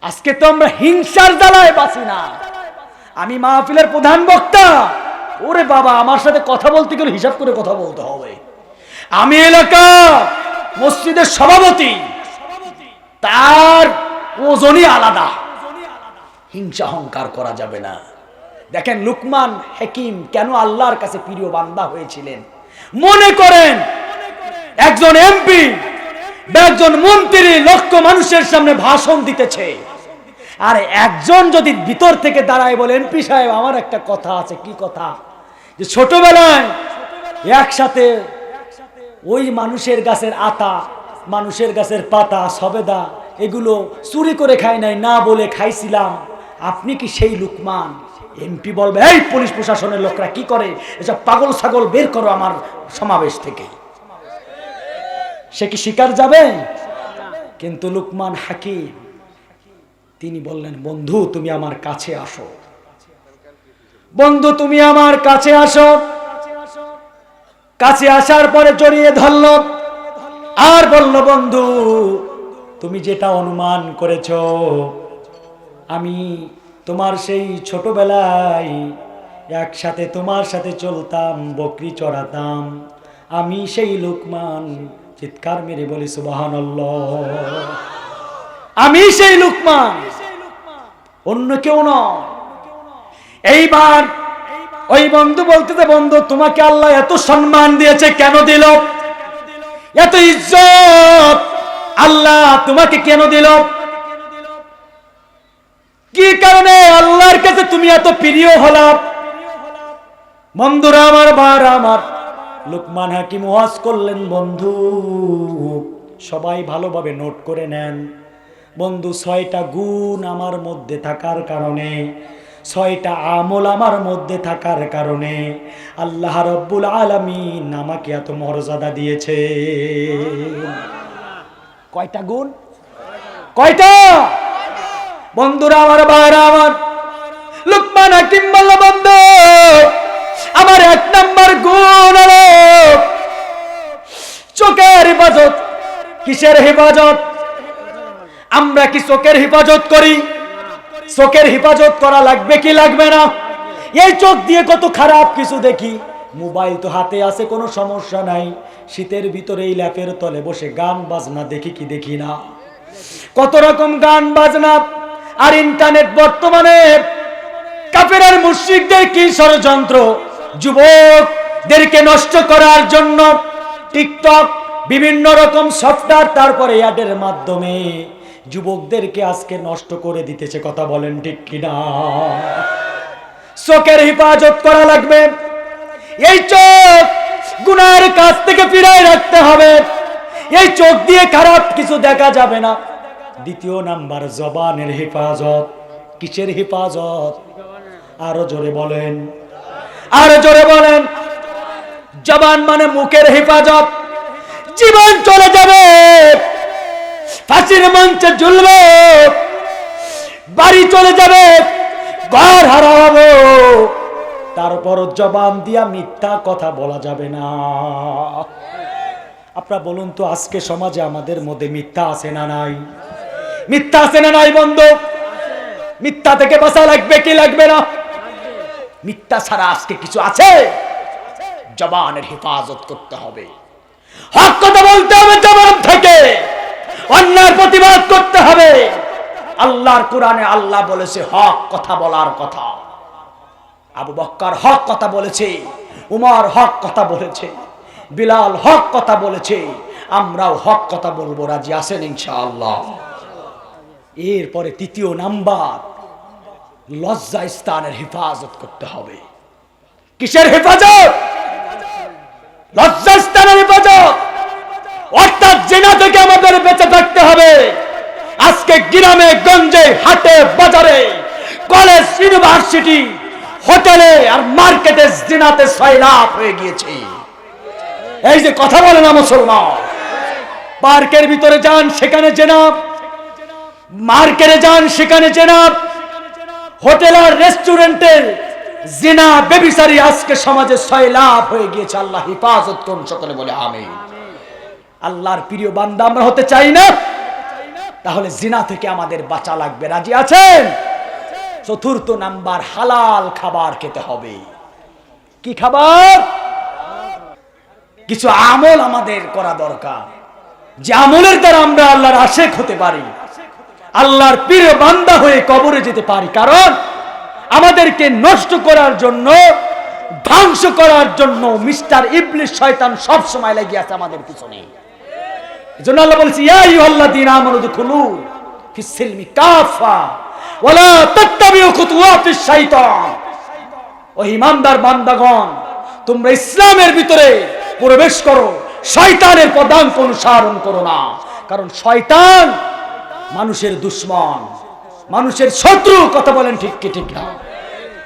আজকে তো আমরা হিংসার জ্বালায় বাঁচি না। আমি মাহফিলের প্রধান বক্তা, ওরে বাবা আমার সাথে কথা বলতে গেলে হিসাব করে কথা বলতে হবে। আমি এলাকা মসজিদের সভাপতি, তার ওজনই আলাদা, হিংসা অহংকার করা যাবে না। দেখেন লুকমান হাকিম কেন আল্লাহর কাছে প্রিয় বান্দা হয়েছিলেন। মনে করেন একজন এমপি বা একজন মন্ত্রী লক্ষ মানুষের সামনে ভাষণ দিতেছে, আর একজন যদি ভিতর থেকে দাঁড়ায় বলে এমপি সাহেব আমার একটা কথা আছে। কি কথা? যে ছোটবেলায় একসাথে ওই মানুষের গাছের আতা, মানুষের গাছের পাতা, সবেদা এগুলো চুরি করে খাই নাই, না বলে খাইছিলাম। আপনি কি সেই লুকমান? এমপি বলবে এই পুলিশ প্রশাসনের লোকরা কি করে, এসব পাগল ছাগল বের করো আমার সমাবেশ থেকে। সে কি স্বীকার যাবে? কিন্তু লুকমান হাকিম তিনি বললেন বন্ধু তুমি আমার কাছে আসো, বন্ধু তুমি আমার কাছে আসো। কাছে আসার পরে জড়িয়ে ধরল আর বলল বন্ধু তুমি যেটা অনুমান করেছ, আমি তোমার সেই ছোটবেলায় একসাথে তোমার সাথে চলতাম, বকরি চড়াতাম, আমি সেই লুকমান। চিৎকার মেরে বলি সুবহানাল্লাহ। আমি সেই লুকমান, অন্য কেউ নয়। এইবার ওই বন্ধু বলতেছে বন্ধু তোমাকে আল্লাহ এত সম্মান দিয়েছে, কেন দিল? এত ইজ্জত আল্লাহ তোমাকে কেন দিল? কি কারণে আল্লাহর কাছে তুমি এত প্রিয় হলা? বন্ধুরা আমার, বার আমার, লুকমান হাকিম ওয়াজ করলেন বন্ধু সবাই ভালোভাবে নোট করে নেন। বন্ধু 6টা গুণ আমার মধ্যে থাকার কারণে, 6টা আমল আমার মধ্যে থাকার কারণে আল্লাহ রাব্বুল আলামিন আমাকে এত মর্যাদা দিয়েছে। কয়টা গুণ? কয়টা? বন্ধুরা আমার, ভাইরা আমার, লুকমান হাকিম বলল, বন্ধু আমার 1 নাম্বার গুণ হলো চোখের হেফাজত। কিসের হেফাজত? আমরা কি চোখের হেফাজত করি? চোখের হেফাজত করা লাগবে কি লাগবে না? এই চোখ দিয়ে কত খারাপ কিছু দেখি। মোবাইল তো হাতে আছে, কোনো সমস্যা নাই। শীতের ভিতরে এই ল্যাপের তলে বসে গান বাজনা দেখি কি দেখি না? কত রকম গান বাজনা। আর ইন্টারনেট বর্তমানে কাফের মুশরিকদের কি ষড়যন্ত্র, যুবকদেরকে নষ্ট করার জন্য টিকটক, বিভিন্ন রকম সফটওয়্যার, তারপরে অ্যাডের মাধ্যমে যুবকদেরকে আজকে নষ্ট করে দিতেছে। কথা বলেন ঠিক কিনা? চোখের হেফাজত করা লাগবে। এই চোখ গুনাহের কাছ থেকে ফিরায় রাখতে হবে। এই চোখ দিয়ে খারাপ কিছু দেখা যাবে না। দ্বিতীয় নাম্বার, জবানের হেফাজত। কিসের হেফাজত? আরো জোরে বলেন, আরো জোরে বলেন। জবান মানে মুখের হেফাজত। জীবন চলে যাবে, ফাঁসির মঞ্চে ঝুলবে, বাড়ি চলে যাবে, ঘর হারাবো, তারপর জবান দিয়া মিথ্যা কথা বলা যাবে না। আপনারা বলুন তো, আজকে সমাজে আমাদের মধ্যে মিথ্যা আছে না নাই? মিথ্যা আছে না নাই বন্ধু? মিথ্যা থেকে বাঁচা লাগবে কি লাগবে না? মিথ্যা ছাড়া আজকে কিছু আছে? জবানের হেফাজত করতে হবে। হক কথা বলতে হবে জবান থেকে, অন্যায়ের প্রতিবাদ করতে হবে। আল্লাহর কোরআনে আল্লাহ বলেছে হক কথা বলার কথা। আবু বকর হক কথা বলেছে, উমর হক কথা বলেছে, বিলাল হক কথা বলেছে। আমরাও হক কথা বলবো, রাজি আছেন ইনশাআল্লাহ? এরপরে তৃতীয় নাম্বার, লজ্জা স্থানের হেফাজত করতে হবে। কিসের হেফাজত? লজ্জা স্থানের হেফাজত। অর্থাৎ জিনা থেকে আমাদের বেঁচে থাকতে হবে। আজকে গ্রামে গঞ্জে, হাটে বাজারে, কলেজ, ইউনিভার্সিটি, হোটেলে আর মার্কেটে জিনাতে সয়লাভ হয়ে গিয়েছে। এই যে কথা বলে না মুসলমান, পার্কের ভিতরে যান সেখানে জিনা, মার্কেটে যান সেখানে জিনা, হোটেল আর রেস্টুরেন্টের জিনা, ব্যভিচারী আজকে সমাজে সয়লাভ হয়ে গিয়েছে। আল্লাহ হেফাজত করুন, সকলে বলে আমিন। আল্লাহর প্রিয় বান্দা আমরা হতে চাই না, তাহলে জিনা থেকে আমাদের বাঁচা লাগবে। রাজি আছেন? চতুর্থ নাম্বার, হালাল খাবার খেতে হবে। কি খাবার? কিছু আমল আমাদের করা দরকার, যে আমলের দ্বারা আমরা আল্লাহর আশিক হতে পারি, আল্লাহর প্রিয় বান্দা হয়ে কবরে যেতে পারি। কারণ আমাদেরকে নষ্ট করার জন্য, ধ্বংস করার জন্য মিস্টার ইবলিস শয়তান সব সময় লেগে আছে আমাদের পিছনে। এজন্য আল্লাহ বলেছে, ইয়া আইয়ুহাল্লাযীনা আমানু দুখুলু ফিস সিলমি কাফা ওয়ালা তাত্তাবিউ খুতুওয়াতিশ শাইতান। ও ঈমানদার বান্দাগণ, তোমরা ইসলামের ভিতরে প্রবেশ করো, শয়তানের পদাঙ্ক অনুসরণ করো না। কারণ শয়তান মানুষের দুশমন, মানুষের শত্রু। কথা বলেন ঠিক কি ঠিক না?